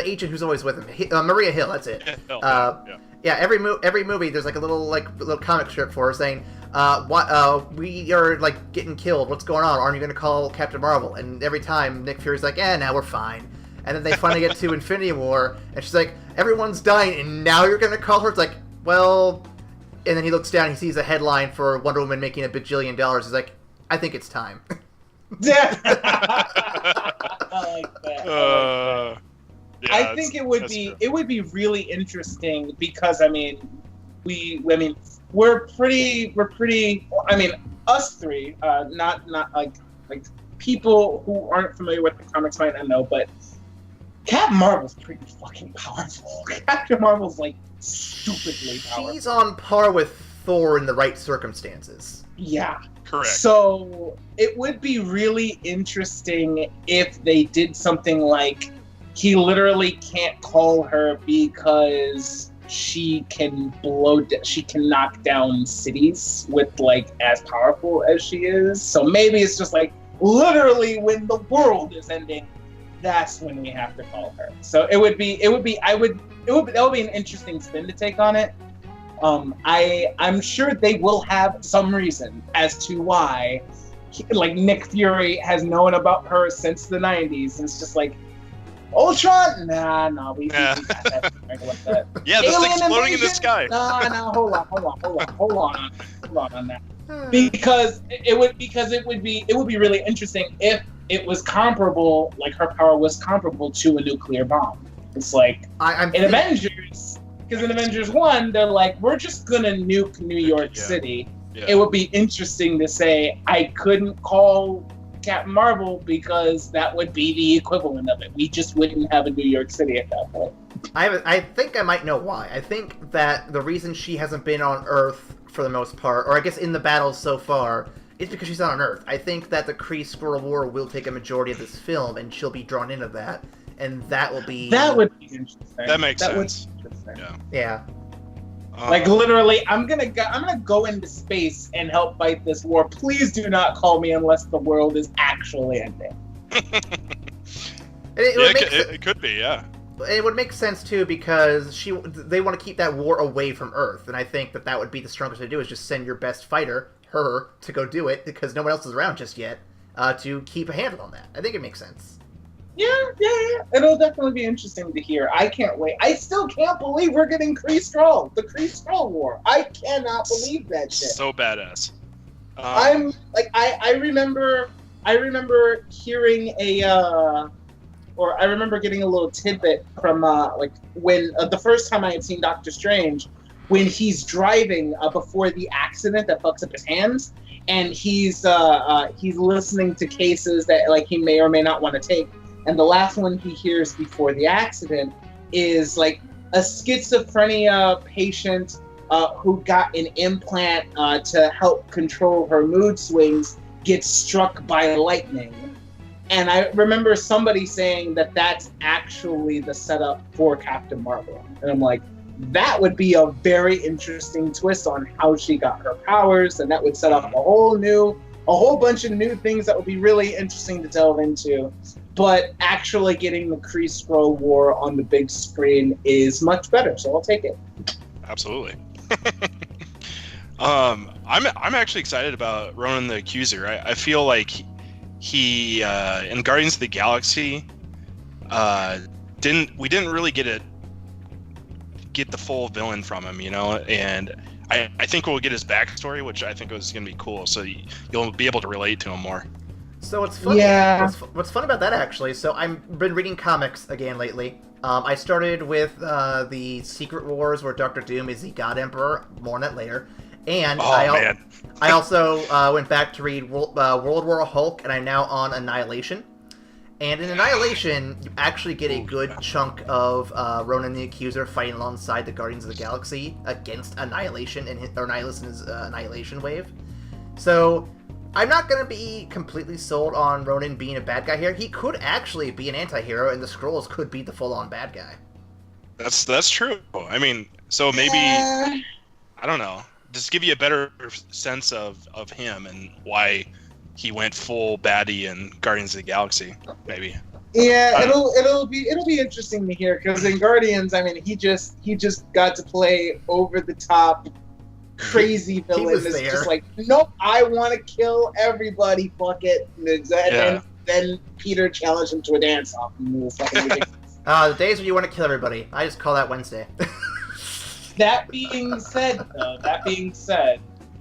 [SPEAKER 1] agent who's always with him, Maria Hill. That's it. Yeah. Every movie, there's a little comic strip for her saying, we are getting killed. What's going on? Aren't you going to call Captain Marvel? And every time Nick Fury's like, now we're fine. And then they finally get to Infinity War, and she's like, everyone's dying, and now you're going to call her? It's like, well... And then he looks down, he sees a headline for Wonder Woman making $1 bajillion. He's like, I think it's time.
[SPEAKER 2] I like that.
[SPEAKER 3] Yeah,
[SPEAKER 2] I think it would be really interesting because we're pretty. I mean, us three, not like people who aren't familiar with the comics might not know, but Captain Marvel's pretty fucking powerful. Captain Marvel's stupidly powerful.
[SPEAKER 1] She's on par with Thor in the right circumstances.
[SPEAKER 2] Yeah.
[SPEAKER 3] Correct.
[SPEAKER 2] So it would be really interesting if they did something like he literally can't call her because she can knock down cities with as powerful as she is. So maybe it's just literally when the world is ending, that's when we have to call her. So that would be an interesting spin to take on it. I'm sure they will have some reason as to why, Nick Fury has known about her since the 90s. And it's just Ultron? Nah, we got that.
[SPEAKER 3] Yeah, this thing's floating in the sky.
[SPEAKER 2] Nah, hold on on that. Because it would be really interesting if it was comparable, her power was comparable to a nuclear bomb. It's Avengers. Because in Avengers 1, they're we're just gonna nuke New York City. Yeah. It would be interesting to say, I couldn't call Captain Marvel because that would be the equivalent of it. We just wouldn't have a New York City at that point.
[SPEAKER 1] I think I might know why. I think that the reason she hasn't been on Earth for the most part, or I guess in the battles so far, is because she's not on Earth. I think that the Kree-Skrull War will take a majority of this film, and she'll be drawn into that. and that will be...
[SPEAKER 2] That would be interesting.
[SPEAKER 3] That makes sense.
[SPEAKER 2] Would be interesting.
[SPEAKER 1] Yeah.
[SPEAKER 2] Like literally, I'm gonna go into space and help fight this war. Please do not call me unless the world is actually ending.
[SPEAKER 3] It could be, yeah.
[SPEAKER 1] It would make sense too because they want to keep that war away from Earth, and I think that would be the strongest way to do is just send your best fighter, her, to go do it because no one else is around just yet to keep a handle on that. I think it makes sense.
[SPEAKER 2] Yeah. It'll definitely be interesting to hear. I can't wait. I still can't believe we're getting Kree Skrull, the Kree Skrull War. I cannot believe that shit.
[SPEAKER 3] So badass.
[SPEAKER 2] I'm like, I remember hearing or I remember getting a little tidbit from like when the first time I had seen Doctor Strange, when he's driving before the accident that fucks up his hands, and he's listening to cases that like he may or may not want to take. And the last one he hears before the accident is like a schizophrenia patient who got an implant to help control her mood swings gets struck by lightning. And I remember somebody saying that that's actually the setup for Captain Marvel. And I'm like, that would be a very interesting twist on how she got her powers, and that would set up a whole bunch of new things that would be really interesting to delve into. But actually getting the Kree Skrull War on the big screen is much better, so I'll take it.
[SPEAKER 3] Absolutely. I'm actually excited about Ronan the Accuser. I feel like he in Guardians of the Galaxy didn't really get the full villain from him, and I think we'll get his backstory, which I think is going to be cool, so you'll be able to relate to him more.
[SPEAKER 1] So what's fun?
[SPEAKER 2] Yeah.
[SPEAKER 1] What's fun about that actually? So I've been reading comics again lately. I started with the Secret Wars, where Doctor Doom is the God Emperor. More on that later. And I also went back to read World War Hulk, and I'm now on Annihilation. And in Annihilation, you actually get a good chunk of Ronan the Accuser fighting alongside the Guardians of the Galaxy against Annihilation and Annihilus and his Annihilation wave. So I'm not going to be completely sold on Ronan being a bad guy here. He could actually be an anti-hero, and the Skrulls could be the full-on bad guy.
[SPEAKER 3] That's true. I mean, so maybe, I don't know, just give you a better sense of him and why he went full baddie in Guardians of the Galaxy, maybe.
[SPEAKER 2] Yeah, it'll be interesting to hear, because in Guardians, I mean, he just got to play over the top crazy villain. It's just like, nope, I want to kill everybody, fuck it. And then Peter challenged him to a dance-off, and it was fucking ridiculous.
[SPEAKER 1] The days when you want to kill everybody, I just call that Wednesday.
[SPEAKER 2] That being said,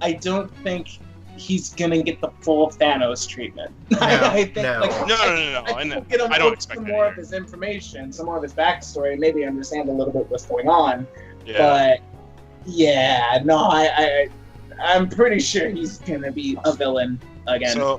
[SPEAKER 2] I don't think he's gonna get the full Thanos treatment.
[SPEAKER 1] No.
[SPEAKER 2] I think,
[SPEAKER 3] No.
[SPEAKER 2] I think get him
[SPEAKER 3] I don't expect
[SPEAKER 2] some
[SPEAKER 3] that
[SPEAKER 2] more
[SPEAKER 3] either.
[SPEAKER 2] of his information, some more of his backstory, and maybe understand a little bit what's going on.
[SPEAKER 3] Yeah.
[SPEAKER 2] But yeah, no, I'm pretty sure he's gonna be a villain again.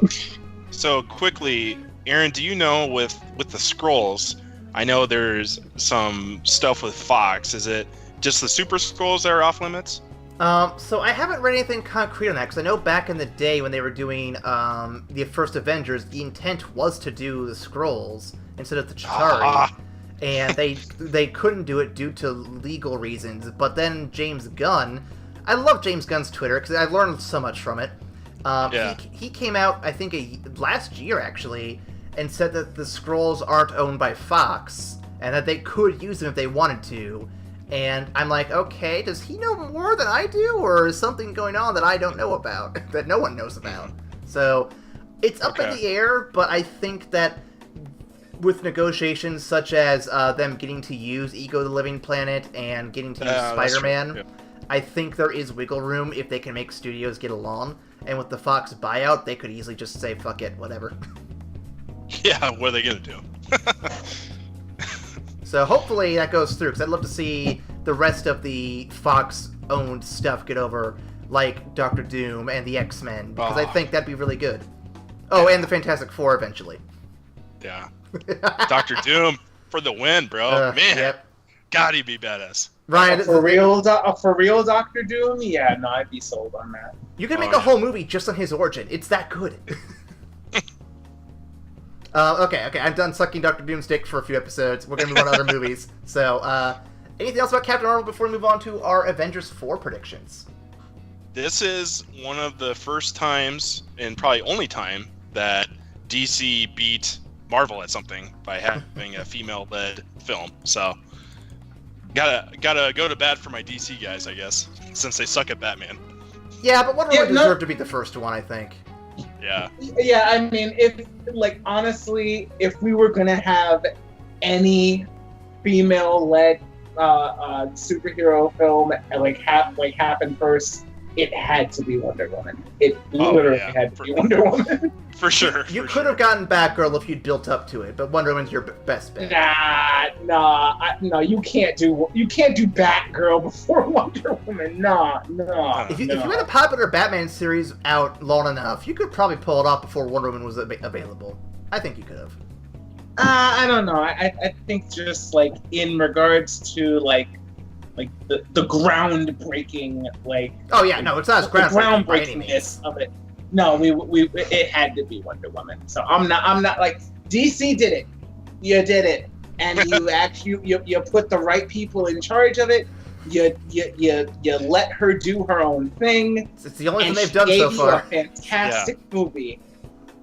[SPEAKER 3] So quickly, Aaron, do you know with the Skrulls? I know there's some stuff with Fox. Is it just the Super Skrulls that are off limits?
[SPEAKER 1] So I haven't read anything concrete on that, because I know back in the day when they were doing the first Avengers, the intent was to do the Skrulls instead of the Chitauri, and they couldn't do it due to legal reasons. But then James Gunn, I love James Gunn's Twitter, because I've learned so much from it. He came out, I think, last year, actually, and said that the Skrulls aren't owned by Fox, and that they could use them if they wanted to. And I'm like, okay, does he know more than I do, or is something going on that I don't know about, that no one knows about? So, it's up in the air, but I think that with negotiations such as them getting to use Ego the Living Planet and getting to use Spider-Man, I think there is wiggle room if they can make studios get along. And with the Fox buyout, they could easily just say, fuck it, whatever.
[SPEAKER 3] Yeah, what are they going to do?
[SPEAKER 1] So hopefully that goes through, because I'd love to see the rest of the Fox-owned stuff get over, like Doctor Doom and the X-Men, because I think that'd be really good. Oh, and the Fantastic Four eventually.
[SPEAKER 3] Yeah. Doctor Doom for the win, bro. Man,
[SPEAKER 1] yep.
[SPEAKER 3] God, he'd be badass.
[SPEAKER 1] Ryan,
[SPEAKER 2] for real Doctor Doom? Yeah, no, I'd be sold on that.
[SPEAKER 1] You can make a whole movie just on his origin. It's that good. Okay. I'm done sucking Dr. Doom's dick for a few episodes. We're going to move on to other movies. So, anything else about Captain Marvel before we move on to our Avengers 4 predictions?
[SPEAKER 3] This is one of the first times, and probably only time, that DC beat Marvel at something by having a female-led film. So, gotta go to bat for my DC guys, I guess, since they suck at Batman.
[SPEAKER 1] Yeah, but Wonder Woman deserved to be the first one, I think.
[SPEAKER 3] Yeah.
[SPEAKER 2] Yeah, I mean, honestly, if we were gonna have any female-led superhero film happen first, it had to be Wonder Woman. It literally had to be Wonder Woman.
[SPEAKER 3] For sure.
[SPEAKER 1] You could have gotten Batgirl if you'd built up to it, but Wonder Woman's your best bet.
[SPEAKER 2] No, you can't do Batgirl before Wonder Woman. No.
[SPEAKER 1] If you had a popular Batman series out long enough, you could probably pull it off before Wonder Woman was available. I think you could have.
[SPEAKER 2] I don't know. I think just in regards to the groundbreaking
[SPEAKER 1] Oh yeah, no, it's not as
[SPEAKER 2] groundbreakingness of it. No, it had to be Wonder Woman. So I'm not DC did it. You did it, and you actually you put the right people in charge of it. You let her do her own thing.
[SPEAKER 1] It's the only thing they've done so far.
[SPEAKER 2] A fantastic movie.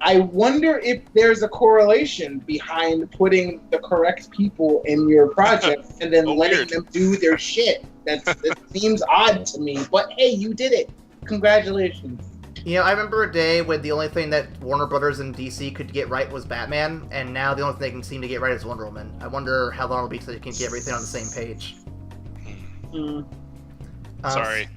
[SPEAKER 2] I wonder if there's a correlation behind putting the correct people in your project and then letting them do their shit. That seems odd to me, but hey, you did it. Congratulations.
[SPEAKER 1] I remember a day when the only thing that Warner Brothers and DC could get right was Batman, and now the only thing they can seem to get right is Wonder Woman. I wonder how long it'll be till they can get everything on the same page.
[SPEAKER 3] Sorry,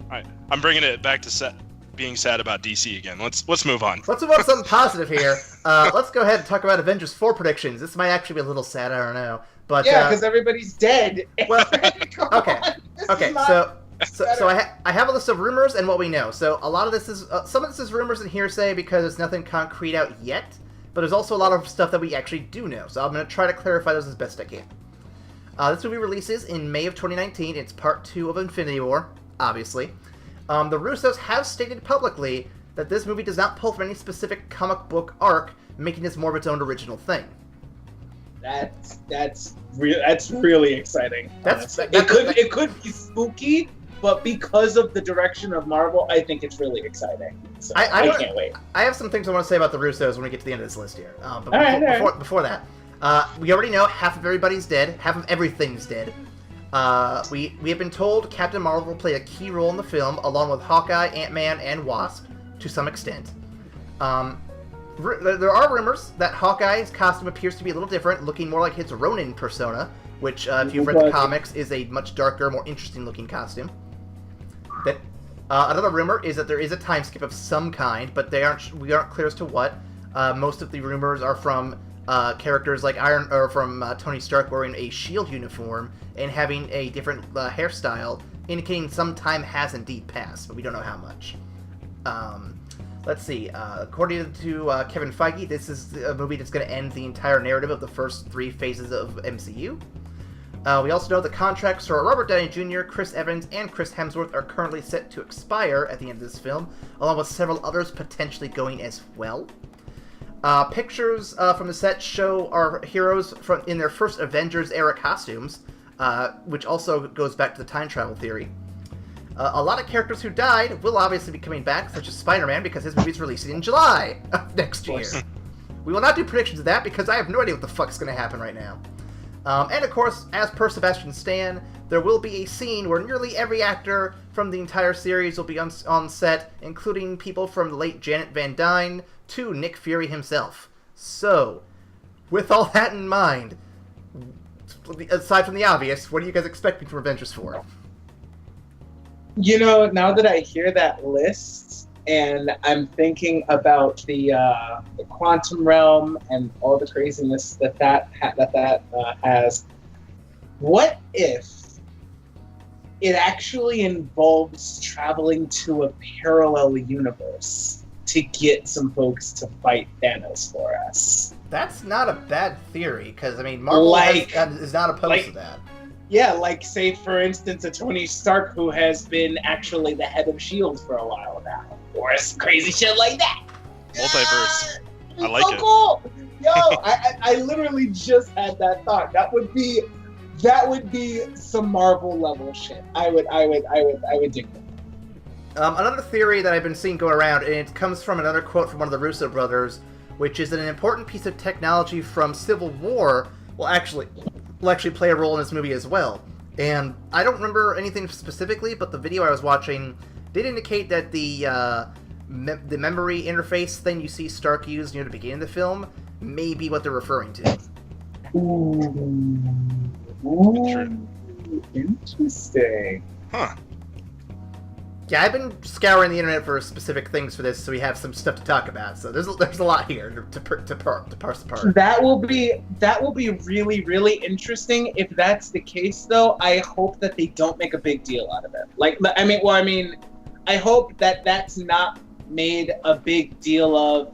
[SPEAKER 3] I'm bringing it back to being sad about DC again. Let's move on.
[SPEAKER 1] Let's move on to something positive here. Let's go ahead and talk about Avengers 4 predictions. This might actually be a little sad, I don't know. But
[SPEAKER 2] yeah, because everybody's dead.
[SPEAKER 1] Well, okay. So I have a list of rumors and what we know. So a lot of this is some of this is rumors and hearsay because there's nothing concrete out yet. But there's also a lot of stuff that we actually do know. So I'm going to try to clarify those as best I can. This movie releases in May of 2019. It's part 2 of Infinity War, obviously. The Russos have stated publicly that this movie does not pull from any specific comic book arc, making this more of its own original thing.
[SPEAKER 2] That's really exciting. It could be spooky, but because of the direction of Marvel, I think it's really exciting. So I can't wait. I
[SPEAKER 1] have some things I want to say about the Russos when we get to the end of this list here. But before that, we already know half of everybody's dead, half of everything's dead. We have been told Captain Marvel will play a key role in the film, along with Hawkeye, Ant-Man, and Wasp, to some extent. There are rumors that Hawkeye's costume appears to be a little different, looking more like his Ronin persona, which, if you've read the comics, is a much darker, more interesting-looking costume. Another rumor is that there is a time skip of some kind, but we aren't clear as to what. Most of the rumors are from characters like Tony Stark wearing a SHIELD uniform and having a different hairstyle, indicating some time has indeed passed, but we don't know how much. Let's see. According to Kevin Feige, this is a movie that's going to end the entire narrative of the first 3 phases of MCU. We also know the contracts for Robert Downey Jr., Chris Evans, and Chris Hemsworth are currently set to expire at the end of this film, along with several others potentially going as well. Pictures from the set show our heroes in their first Avengers-era costumes, which also goes back to the time travel theory. A lot of characters who died will obviously be coming back, such as Spider-Man, because his movie's releasing in July of next year. We will not do predictions of that, because I have no idea what the fuck's going to happen right now. And of course, as per Sebastian Stan, there will be a scene where nearly every actor from the entire series will be on set, including people from the late Janet Van Dyne to Nick Fury himself. So, with all that in mind, aside from the obvious, what are you guys expecting from Avengers 4?
[SPEAKER 2] Now that I hear that list, and I'm thinking about the quantum realm and all the craziness that has, what if it actually involves traveling to a parallel universe to get some folks to fight Thanos for us?
[SPEAKER 1] That's not a bad theory, because, Marvel is not opposed to that.
[SPEAKER 2] Yeah, say, for instance, a Tony Stark who has been actually the head of S.H.I.E.L.D. for a while now. Or some crazy shit like that.
[SPEAKER 3] Multiverse. I like
[SPEAKER 2] so
[SPEAKER 3] it.
[SPEAKER 2] Cool. Yo, I literally just had that thought. That would be some Marvel level shit. I would dig that.
[SPEAKER 1] Another theory that I've been seeing go around, and it comes from another quote from one of the Russo brothers, which is that an important piece of technology from Civil War will actually play a role in this movie as well. And I don't remember anything specifically, but the video I was watching did indicate that the memory interface thing you see Stark use near the beginning of the film may be what they're referring to.
[SPEAKER 2] Ooh, interesting.
[SPEAKER 3] Huh.
[SPEAKER 1] Yeah, I've been scouring the internet for specific things for this, so we have some stuff to talk about. So there's a lot here to parse apart.
[SPEAKER 2] That will be really, really interesting. If that's the case, though, I hope that they don't make a big deal out of it. I hope that that's not made a big deal of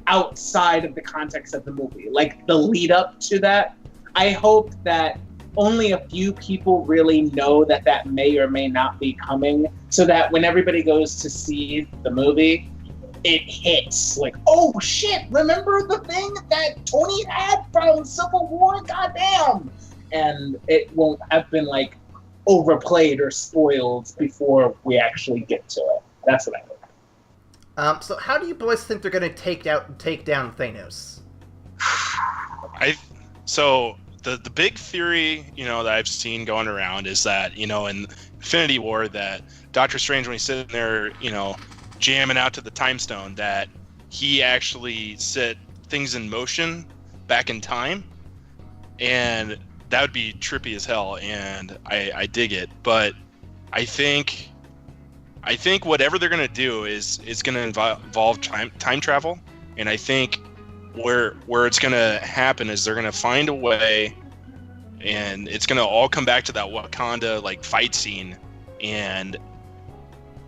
[SPEAKER 2] outside of the context of the movie. Like the lead up to that, I hope that only a few people really know that may or may not be coming, so that when everybody goes to see the movie, it hits like, oh shit, remember the thing that Tony had from Civil War? Goddamn! And it won't have been like overplayed or spoiled before we actually get to it. That's what I hope.
[SPEAKER 1] So how do you boys think they're going to take down Thanos?
[SPEAKER 3] The big theory, that I've seen going around is that, in Infinity War, that Doctor Strange, when he's sitting there, jamming out to the Time Stone, that he actually set things in motion back in time, and that would be trippy as hell, and I dig it. But I think whatever they're gonna do is gonna involve time travel, and I think where it's gonna happen is they're gonna find a way, and it's gonna all come back to that Wakanda like fight scene, and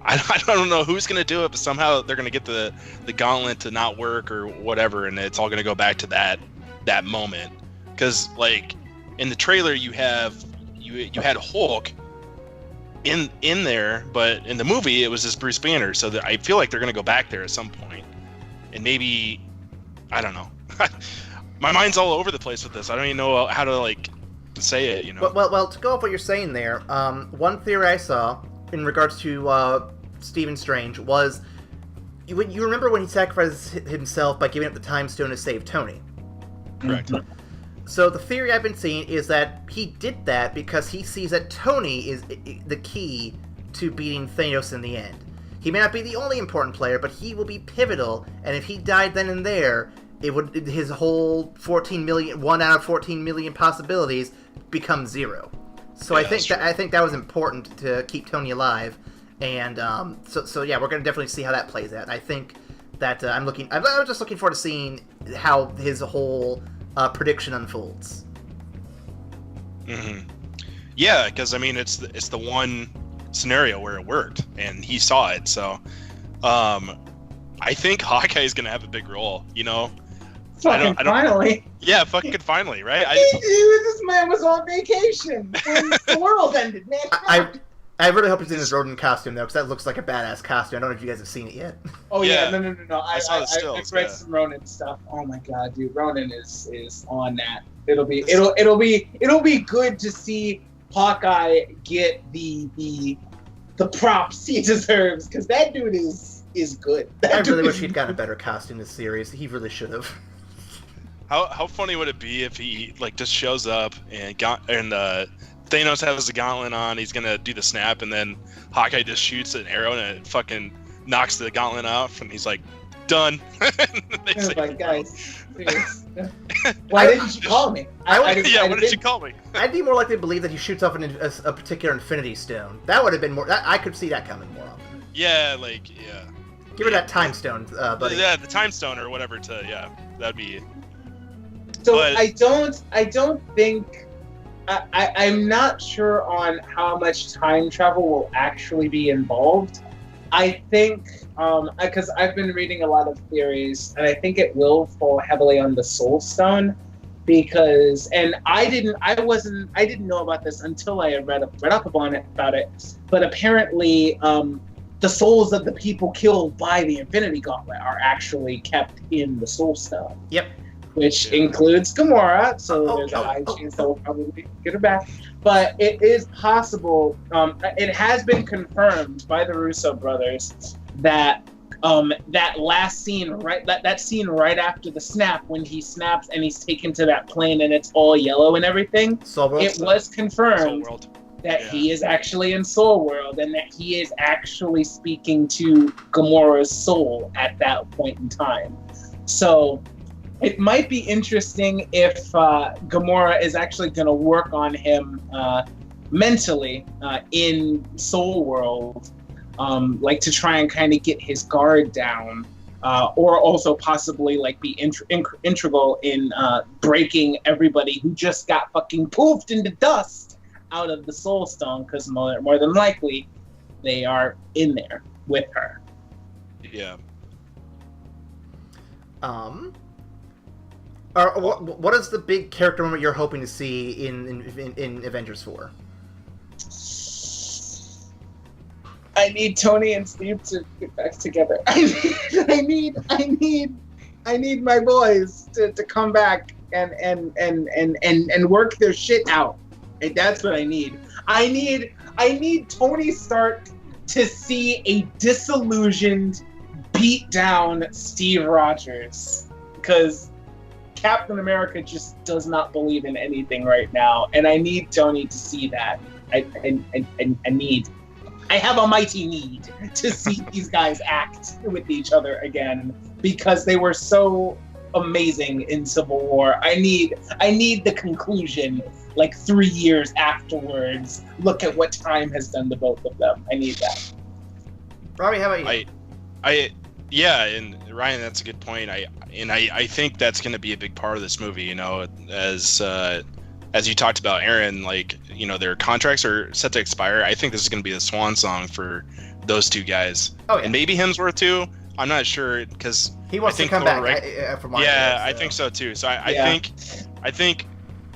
[SPEAKER 3] I don't know who's gonna do it, but somehow they're gonna get the gauntlet to not work or whatever, and it's all gonna go back to that moment. Because like in the trailer you had Hulk in there, but in the movie it was just Bruce Banner, so I feel like they're gonna go back there at some point, and maybe, I don't know. My mind's all over the place with this. I don't even know how to say it.
[SPEAKER 1] Well, to go off what you're saying there, one theory I saw in regards to Stephen Strange was, you remember when he sacrificed himself by giving up the Time Stone to save Tony?
[SPEAKER 3] Correct.
[SPEAKER 1] So the theory I've been seeing is that he did that because he sees that Tony is the key to beating Thanos in the end. He may not be the only important player, but he will be pivotal, and if he died then and there, his whole 1 out of 14 million possibilities become zero. So yeah, I think that was important to keep Tony alive, and so yeah, we're gonna definitely see how that plays out. I think that I'm just looking forward to seeing how his whole prediction unfolds.
[SPEAKER 3] Mm-hmm. Yeah, because it's the one scenario where it worked, and he saw it. So, I think Hawkeye is gonna have a big role.
[SPEAKER 2] Finally.
[SPEAKER 3] Yeah, fucking finally, right?
[SPEAKER 2] This man was on vacation when the world ended, man.
[SPEAKER 1] I really hope he's in his Ronin costume though, because that looks like a badass costume. I don't know if you guys have seen it yet.
[SPEAKER 2] Oh yeah, no.
[SPEAKER 3] I saw the stills.
[SPEAKER 2] I've read some Ronin stuff. Oh my god, dude, Ronin is on that. It'll be good to see Hawkeye get the props he deserves, because that dude is good.
[SPEAKER 1] I really wish he'd gotten a better costume this series. He really should have.
[SPEAKER 3] How funny would it be if he just shows up and Thanos has the gauntlet on, he's gonna do the snap, and then Hawkeye just shoots an arrow and it fucking knocks the gauntlet off, and he's like, done.
[SPEAKER 2] Guys, why didn't you call me?
[SPEAKER 3] Why didn't you call me?
[SPEAKER 1] I'd be more likely to believe that he shoots off a particular Infinity Stone. That would have been more. I could see that coming more often.
[SPEAKER 3] Yeah,
[SPEAKER 1] Give her that Time Stone, buddy.
[SPEAKER 3] Yeah, the Time Stone or whatever. That'd be.
[SPEAKER 2] So but... I don't think. I'm not sure on how much time travel will actually be involved. I think, because I've been reading a lot of theories, and I think it will fall heavily on the Soul Stone, because, and I didn't know about this until I had read up about it, but apparently, the souls of the people killed by the Infinity Gauntlet are actually kept in the Soul Stone.
[SPEAKER 1] Yep.
[SPEAKER 2] Which includes Gamora, so there's a high chance that we'll probably get her back. But it is possible, it has been confirmed by the Russo brothers that that last scene, that scene right after the snap, when he snaps and he's taken to that plane and it's all yellow and everything, it was confirmed that he is actually in Soul World and that he is actually speaking to Gamora's soul at that point in time. So it might be interesting if Gamora is actually going to work on him mentally in Soul World, like to try and kind of get his guard down, or also possibly like be integral in breaking everybody who just got fucking poofed into dust out of the Soul Stone, because more than likely they are in there with her.
[SPEAKER 3] Yeah.
[SPEAKER 1] What is the big character moment you're hoping to see in Avengers 4?
[SPEAKER 2] I need Tony and Steve to get back together. I need my boys to come back and work their shit out. And that's what I need. I need Tony Stark to see a disillusioned, beat down Steve Rogers, because Captain America just does not believe in anything right now, and I need Tony to see that. I have a mighty need to see these guys act with each other again, because they were so amazing in Civil War. I need the conclusion, like 3 years afterwards. Look at what time has done to both of them. I need that.
[SPEAKER 1] Robbie, how about you?
[SPEAKER 3] Yeah, and Ryan, that's a good point. I think that's going to be a big part of this movie. You know, as you talked about, Aaron, like, you know, their contracts are set to expire. I think this is going to be the swan song for those two guys. Oh, yeah. And maybe Hemsworth too. I'm not sure, because
[SPEAKER 1] he wants to come back.
[SPEAKER 3] I think so too. So I think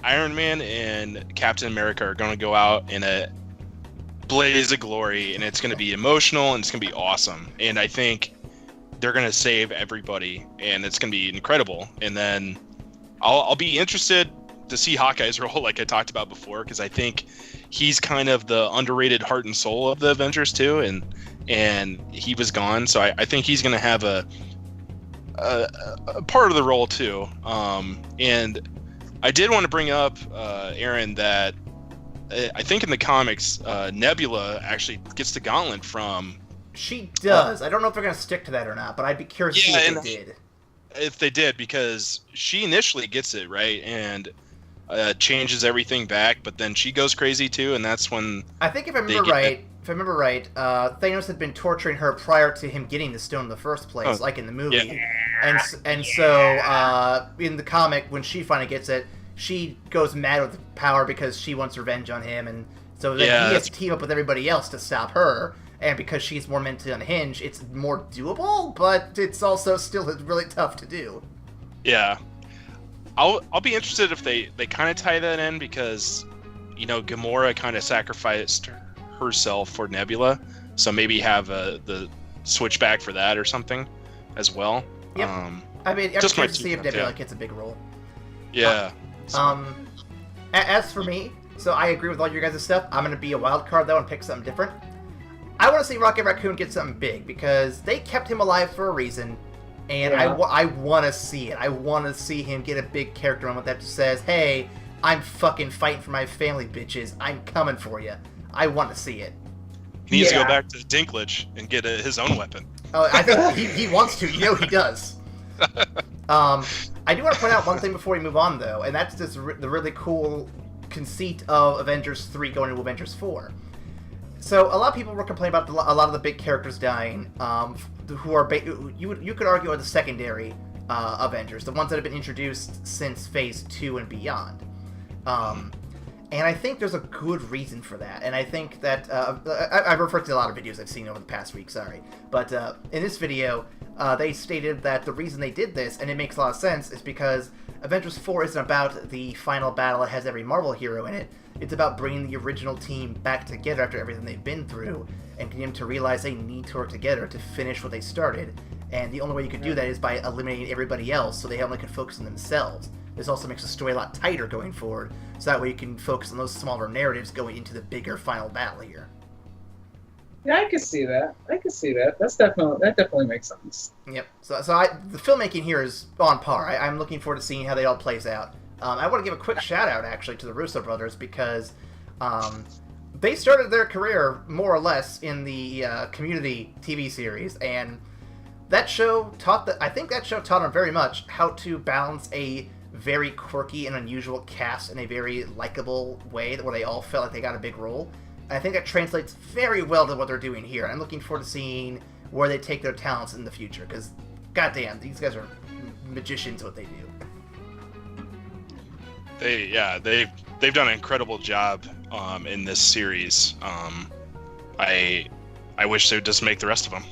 [SPEAKER 3] Iron Man and Captain America are going to go out in a blaze of glory, and it's going to be emotional and it's going to be awesome. And I think they're going to save everybody, and it's going to be incredible. And then I'll be interested to see Hawkeye's role, like I talked about before, because I think he's kind of the underrated heart and soul of the Avengers too, and he was gone, so I think he's going to have a part of the role too. And I did want to bring up, Aaron, that I think in the comics, Nebula actually gets the gauntlet from...
[SPEAKER 1] She does. I don't know if they're going to stick to that or not, but I'd be curious to see if they did.
[SPEAKER 3] If they did, because she initially gets it, right? And changes everything back, but then she goes crazy too, and that's when...
[SPEAKER 1] I think if I remember right, Thanos had been torturing her prior to him getting the stone in the first place, like in the movie. Yeah. And so in the comic, when she finally gets it, she goes mad with the power because she wants revenge on him, and so then he has to team up with everybody else to stop her. And because she's more mentally unhinged, it's more doable, but it's also still really tough to do.
[SPEAKER 3] Yeah. I'll be interested if they kind of tie that in, because, you know, Gamora kind of sacrificed herself for Nebula, so maybe have the switchback for that or something as well.
[SPEAKER 1] Yep. I mean, I'm just curious to see if Nebula gets a big role.
[SPEAKER 3] Yeah.
[SPEAKER 1] As for me, so I agree with all your guys' stuff. I'm going to be a wild card, though, and pick something different. I want to see Rocket Raccoon get something big, because they kept him alive for a reason, and I want to see it. I want to see him get a big character moment that just says, hey, I'm fucking fighting for my family, bitches. I'm coming for you. I want to see it.
[SPEAKER 3] He needs to go back to Dinklage and get his own weapon.
[SPEAKER 1] Oh, I think he wants to. You know he does. I do want to point out one thing before we move on, though, and that's just the really cool conceit of Avengers 3 going into Avengers 4. So a lot of people were complaining about a lot of the big characters dying, who are you could argue are the secondary Avengers, the ones that have been introduced since Phase 2 and beyond. And I think there's a good reason for that. And I think that I've referred to a lot of videos I've seen over the past week, sorry. But in this video, they stated that the reason they did this, and it makes a lot of sense, is because Avengers 4 isn't about the final battle that has every Marvel hero in it. It's about bringing the original team back together after everything they've been through, and getting them to realize they need to work together to finish what they started. And the only way you could do that is by eliminating everybody else, so they only can focus on themselves. This also makes the story a lot tighter going forward, so that way you can focus on those smaller narratives going into the bigger final battle here.
[SPEAKER 2] Yeah, I can see that. That definitely makes sense.
[SPEAKER 1] Yep. So the filmmaking here is on par. I'm looking forward to seeing how they all plays out. I want to give a quick shout out actually to the Russo brothers because they started their career more or less in the Community TV series, and that show taught them very much how to balance a very quirky and unusual cast in a very likable way where they all felt like they got a big role. And I think that translates very well to what they're doing here. I'm looking forward to seeing where they take their talents in the future, because goddamn, these guys are magicians at what they do.
[SPEAKER 3] They've done an incredible job in this series. I wish they would just make the rest of them.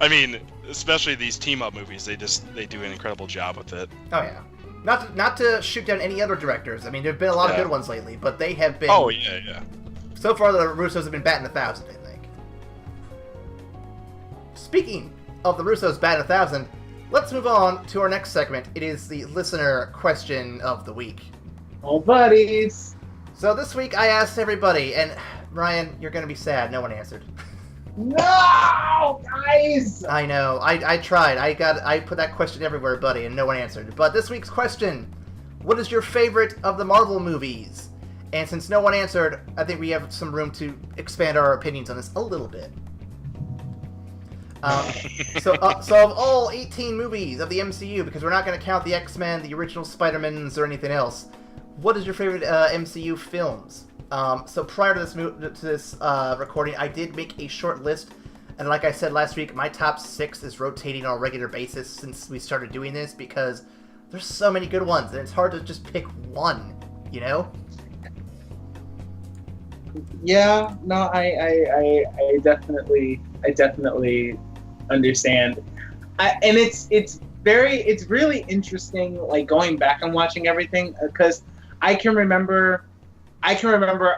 [SPEAKER 3] I mean, especially these team-up movies, they do an incredible job with it.
[SPEAKER 1] Oh yeah, not to shoot down any other directors. I mean, there've been a lot of good ones lately, but they have been.
[SPEAKER 3] Oh yeah.
[SPEAKER 1] So far, the Russos have been batting 1,000, I think. Speaking of the Russos batting 1,000, let's move on to our next segment. It is the listener question of the week.
[SPEAKER 2] Oh, buddies.
[SPEAKER 1] So this week I asked everybody, and Ryan, you're gonna be sad. No one answered.
[SPEAKER 2] No, guys.
[SPEAKER 1] I know. I tried. I put that question everywhere, buddy, and no one answered. But this week's question: what is your favorite of the Marvel movies? And since no one answered, I think we have some room to expand our opinions on this a little bit. So of all 18 movies of the MCU, because we're not going to count the X-Men, the original Spider-Mans, or anything else, what is your favorite MCU films? So prior to this recording, I did make a short list, and like I said last week, my top 6 is rotating on a regular basis since we started doing this, because there's so many good ones, and it's hard to just pick one, you know?
[SPEAKER 2] Yeah, no, I definitely understand. And it's really interesting, like going back and watching everything, because I can remember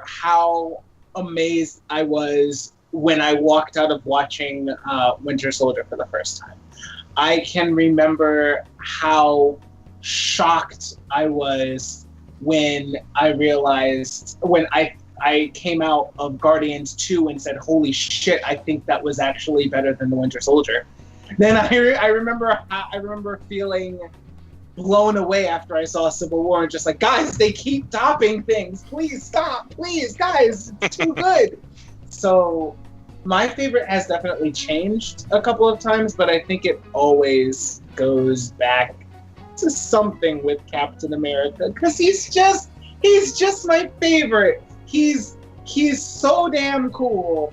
[SPEAKER 2] how amazed I was when I walked out of watching Winter Soldier for the first time. I can remember how shocked I was when I realized, when I came out of Guardians 2 and said, holy shit, I think that was actually better than the Winter Soldier. Then I remember feeling blown away after I saw Civil War and just like, guys, they keep topping things. Please stop. Please, guys, it's too good. So my favorite has definitely changed a couple of times, but I think it always goes back to something with Captain America, because he's just my favorite. He's so damn cool.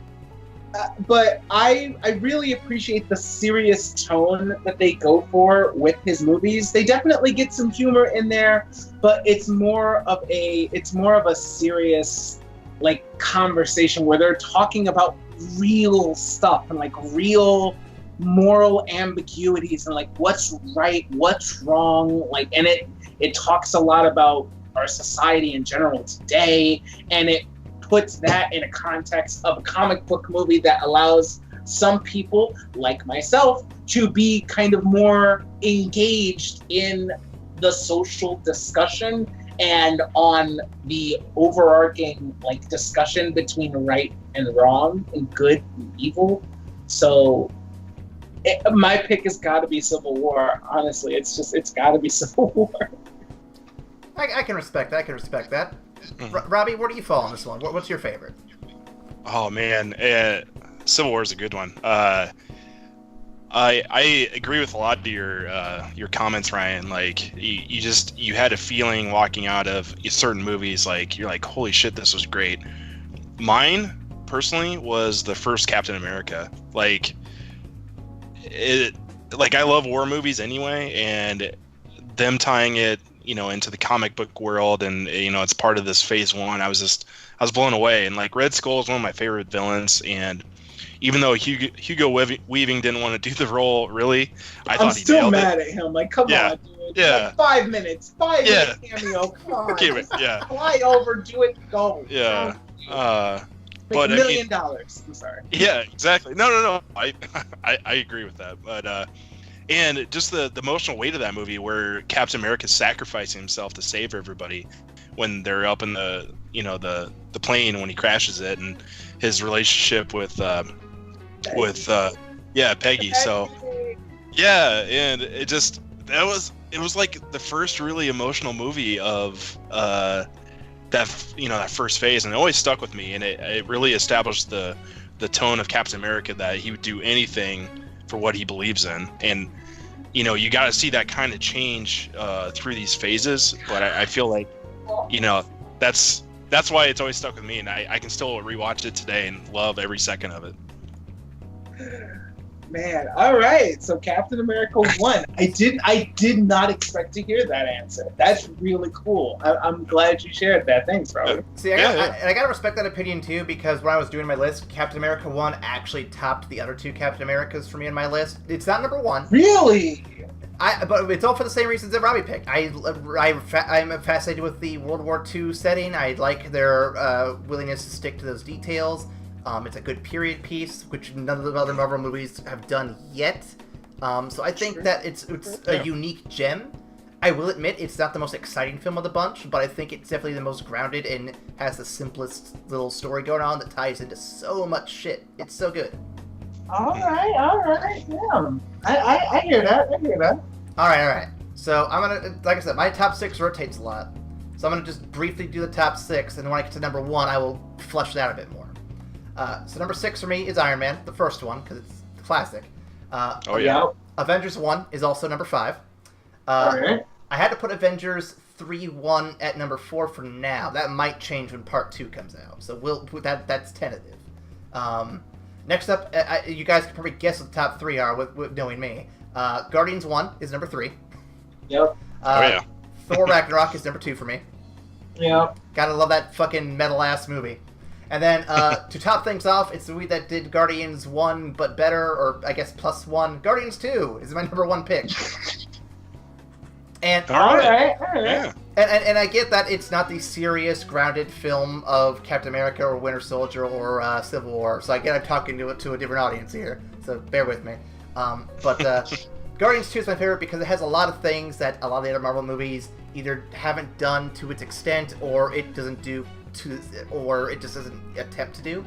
[SPEAKER 2] But I really appreciate the serious tone that they go for with his movies. They definitely get some humor in there, but it's more of a serious, like, conversation where they're talking about real stuff and like real moral ambiguities and like what's right, what's wrong, like, and it talks a lot about our society in general today, and it puts that in a context of a comic book movie that allows some people, like myself, to be kind of more engaged in the social discussion and on the overarching, like, discussion between right and wrong and good and evil. So my pick has got to be Civil War. Honestly, it's got to be Civil War.
[SPEAKER 1] I can respect that. Mm-hmm. Robbie, where do you fall on this one? What's your favorite?
[SPEAKER 3] Oh man, Civil War is a good one. I agree with a lot of your comments, Ryan. Like you had a feeling walking out of certain movies, like you're like, holy shit, this was great. Mine personally was the first Captain America. Like I love war movies anyway, and them tying it into the comic book world, and it's part of this Phase 1. I was blown away, and like Red Skull is one of my favorite villains, and even though Hugo Weaving didn't want to do the role, really, I thought he nailed it.
[SPEAKER 2] I'm still mad at him. Like, come on, dude.
[SPEAKER 3] Yeah.
[SPEAKER 2] Like 5 minute cameo. Come on.
[SPEAKER 3] Yeah.
[SPEAKER 2] Why overdo it? Go.
[SPEAKER 3] Yeah.
[SPEAKER 2] But $1 million. I'm sorry.
[SPEAKER 3] Yeah, exactly. No. I agree with that. But and just the emotional weight of that movie, where Captain America's sacrificing himself to save everybody when they're up in the the plane when he crashes it, and his relationship with Peggy. So yeah, and it was like the first really emotional movie of that first phase, and it always stuck with me, and it really established the tone of Captain America, that he would do anything for what he believes in. And you got to see that kind of change through these phases, but I feel like that's why it's always stuck with me, and I can still rewatch it today and love every second of it.
[SPEAKER 2] Man, all right. So Captain America 1. I did not expect to hear that answer. That's really cool. I'm glad you shared that. Thanks, Robert.
[SPEAKER 1] See, I gotta respect that opinion too, because when I was doing my list, Captain America 1 actually topped the other two Captain Americas for me in my list. It's not number 1.
[SPEAKER 2] Really?
[SPEAKER 1] But it's all for the same reasons that Robbie picked. I'm fascinated with the World War II setting. I like their willingness to stick to those details. It's a good period piece, which none of the other Marvel movies have done yet. So I think that it's a unique gem. I will admit it's not the most exciting film of the bunch, but I think it's definitely the most grounded and has the simplest little story going on that ties into so much shit. It's so good.
[SPEAKER 2] All right. Yeah. I hear that. All
[SPEAKER 1] right. So I'm gonna, like I said, my top 6 rotates a lot. So I'm gonna just briefly do the top 6, and when I get to number 1, I will flush it out a bit more. So number 6 for me is Iron Man, the first one, because it's the classic. Avengers 1 is also number 5.
[SPEAKER 2] Alright.
[SPEAKER 1] I had to put Avengers 3-1 at number 4 for now. That might change when Part 2 comes out. So that's tentative. Next up, you guys can probably guess what the top 3 are with knowing me. Guardians 1 is number 3.
[SPEAKER 2] Yep.
[SPEAKER 1] Thor Ragnarok is number 2 for me.
[SPEAKER 2] Yep.
[SPEAKER 1] Gotta love that fucking metal-ass movie. And then, to top things off, it's the movie that did Guardians 1, but better, or I guess plus 1. Guardians 2 is my number 1 pick. And
[SPEAKER 2] all right.
[SPEAKER 3] Yeah.
[SPEAKER 1] And I get that it's not the serious, grounded film of Captain America or Winter Soldier or Civil War, so I get I'm talking to a different audience here, so bear with me. But Guardians 2 is my favorite because it has a lot of things that a lot of the other Marvel movies either haven't done to its extent, or it doesn't do or it just doesn't attempt to do.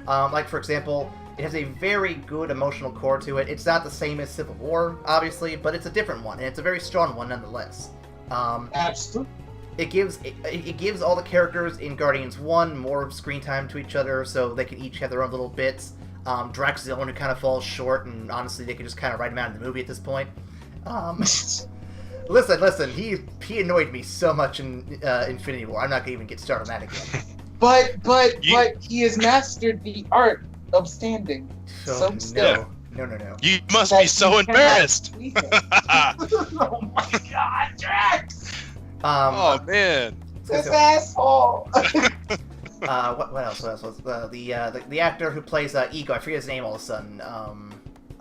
[SPEAKER 1] Like, for example, it has a very good emotional core to it. It's not the same as Civil War, obviously, but it's a different one, and it's a very strong one nonetheless.
[SPEAKER 2] Absolutely.
[SPEAKER 1] It gives all the characters in Guardians 1 more screen time to each other, so they can each have their own little bits. Drax is the one who kind of falls short, and honestly, they could just kind of write him out in the movie at this point. Listen, he annoyed me so much in Infinity War. I'm not gonna even get started on that again.
[SPEAKER 2] But he has mastered the art of standing. So still.
[SPEAKER 1] No.
[SPEAKER 3] You must be so embarrassed.
[SPEAKER 2] Oh my God, Drax!
[SPEAKER 3] Oh man,
[SPEAKER 2] this asshole.
[SPEAKER 1] What else was the actor who plays Ego? I forget his name all of a sudden.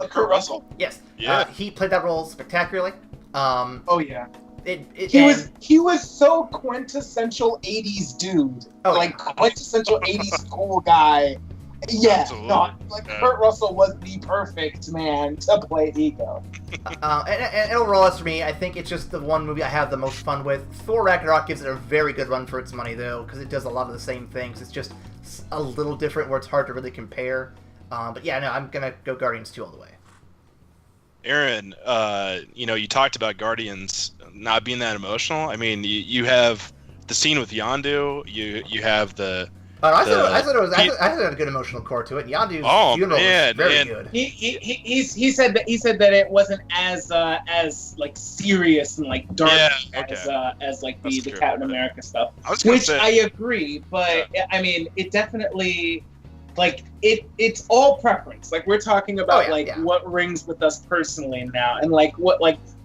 [SPEAKER 2] Kurt Russell.
[SPEAKER 1] Yes.
[SPEAKER 3] Yeah.
[SPEAKER 1] He played that role spectacularly.
[SPEAKER 2] Oh yeah. He was so quintessential 80s dude. Quintessential 80s cool guy. Yeah. Kurt Russell was the perfect man to play Ego.
[SPEAKER 1] And overall, as for me, I think it's just the one movie I have the most fun with. Thor Ragnarok gives it a very good run for its money, though, because it does a lot of the same things. It's just a little different where it's hard to really compare. But yeah, no, I'm going to go Guardians 2 all the way.
[SPEAKER 3] Aaron, you talked about Guardians not being that emotional. I mean, you have the scene with Yondu. You have the.
[SPEAKER 1] I thought it had a good emotional core to it. Yondu's funeral was very good.
[SPEAKER 2] He said that it wasn't as like serious and like dark as like the Captain America stuff. I agree, but I mean, it definitely. Like it's all preference. Like we're talking about what rings with us personally now, and like what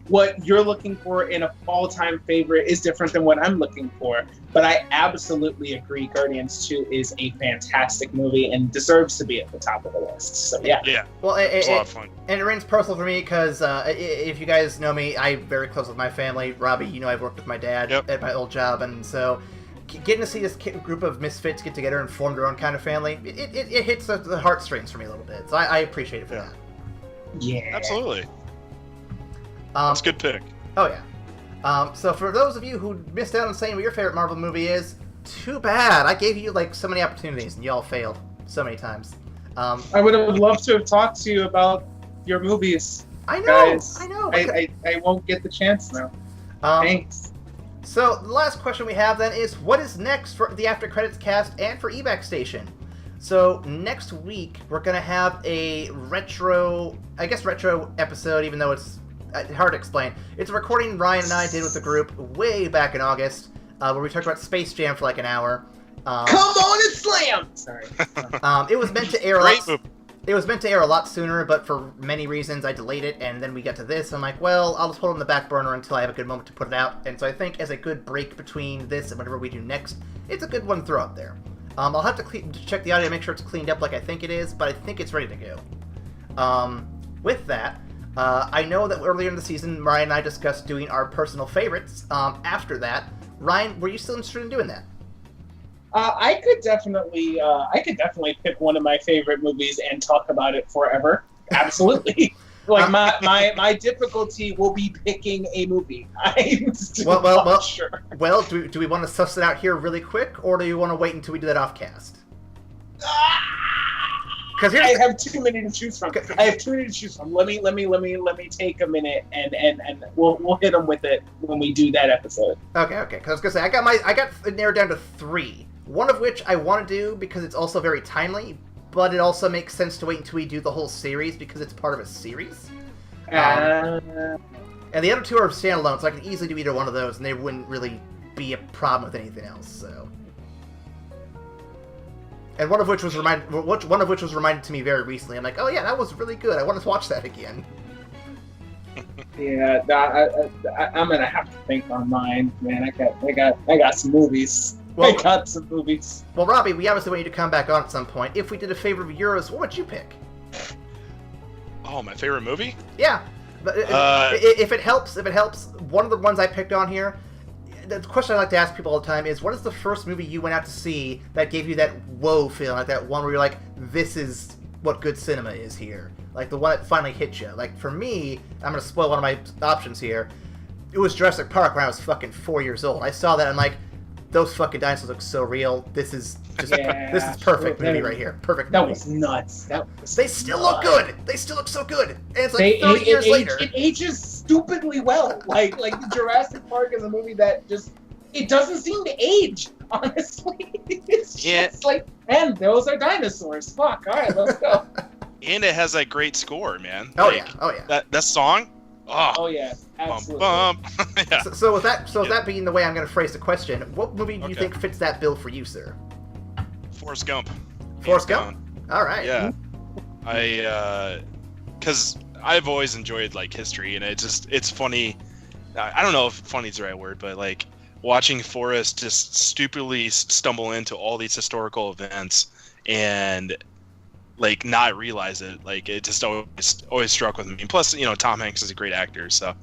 [SPEAKER 2] what you're looking for in a all-time favorite is different than what I'm looking for. But I absolutely agree. Guardians 2 is a fantastic movie and deserves to be at the top of the list. So yeah.
[SPEAKER 3] Yeah.
[SPEAKER 1] Well,
[SPEAKER 3] It's a lot of fun.
[SPEAKER 1] And it rings personal for me because if you guys know me, I'm very close with my family. Robbie, you know I've worked with my dad at my old job, and so getting to see this group of misfits get together and form their own kind of family, it hits the heartstrings for me a little bit. So I appreciate it for that.
[SPEAKER 2] Yeah.
[SPEAKER 3] Absolutely. That's a good pick.
[SPEAKER 1] Oh, yeah. So for those of you who missed out on saying what your favorite Marvel movie is, too bad. I gave you, like, so many opportunities, and you all failed so many times.
[SPEAKER 2] I would have loved to have talked to you about your movies.
[SPEAKER 1] I know,
[SPEAKER 2] guys.
[SPEAKER 1] I know.
[SPEAKER 2] I won't get the chance now. Thanks.
[SPEAKER 1] So the last question we have then is, what is next for the After Credits cast and for eBack Station? So next week we're gonna have a retro episode, even though it's hard to explain. It's a recording Ryan and I did with the group way back in August, where we talked about Space Jam for like an hour.
[SPEAKER 2] Come on and slam! Sorry.
[SPEAKER 1] It was meant to air a lot sooner, but for many reasons I delayed it, and then we got to this. I'm like, well, I'll just put it on the back burner until I have a good moment to put it out. And so I think as a good break between this and whatever we do next, it's a good one to throw up there. I'll have to check the audio, make sure it's cleaned up like I think it is, but I think it's ready to go. With that, I know that earlier in the season, Ryan and I discussed doing our personal favorites. After that, Ryan, were you still interested in doing that?
[SPEAKER 2] I could definitely pick one of my favorite movies and talk about it forever. Absolutely. Like my difficulty will be picking a movie. I'm still not sure.
[SPEAKER 1] Well, do we want to suss it out here really quick, or do you want to wait until we do that off cast? Because
[SPEAKER 2] I have too many to choose from. Let me take a minute and we'll hit them with it when we do that episode.
[SPEAKER 1] Okay. Because I was gonna say I got it narrowed down to 3. One of which I want to do because it's also very timely, but it also makes sense to wait until we do the whole series because it's part of a series. And the other 2 are standalone, so I can easily do either one of those, and they wouldn't really be a problem with anything else. So, and one of which was reminded to me very recently. I'm like, oh yeah, that was really good. I want to watch that again.
[SPEAKER 2] Yeah, I'm gonna have to think on mine, man. I got some movies. Well, I got some movies.
[SPEAKER 1] Well, Robbie, we obviously want you to come back on at some point. If we did a favorite of yours, what would you pick?
[SPEAKER 3] Oh, my favorite movie?
[SPEAKER 1] Yeah. If it helps, one of the ones I picked on here, the question I like to ask people all the time is, what is the first movie you went out to see that gave you that whoa feeling, like that one where you're like, this is what good cinema is here? Like the one that finally hit you. Like for me, I'm going to spoil one of my options here. It was Jurassic Park when I was fucking 4 years old. I saw that and I'm like, those fucking dinosaurs look so real. This is just this is perfect movie right here. Perfect movie.
[SPEAKER 2] That was nuts.
[SPEAKER 1] They still look good. They still look so good. And it's like 30 years later.
[SPEAKER 2] It ages stupidly well. Like Jurassic Park is a movie that it doesn't seem to age, honestly. It's just like, man, those are dinosaurs. Fuck. All right, let's go.
[SPEAKER 3] And it has that great score, man.
[SPEAKER 1] Oh yeah.
[SPEAKER 3] That song.
[SPEAKER 2] Oh yeah, absolutely.
[SPEAKER 3] Bum. Yeah.
[SPEAKER 1] So with that being the way I'm going to phrase the question, what movie do you think fits that bill for you, sir?
[SPEAKER 3] Forrest Gump.
[SPEAKER 1] Forrest Gump. All right.
[SPEAKER 3] Yeah. Because I've always enjoyed like history, and it's funny. I don't know if funny is the right word, but like watching Forrest just stupidly stumble into all these historical events and like not realize it, like it just always struck with me. And plus, Tom Hanks is a great actor, so.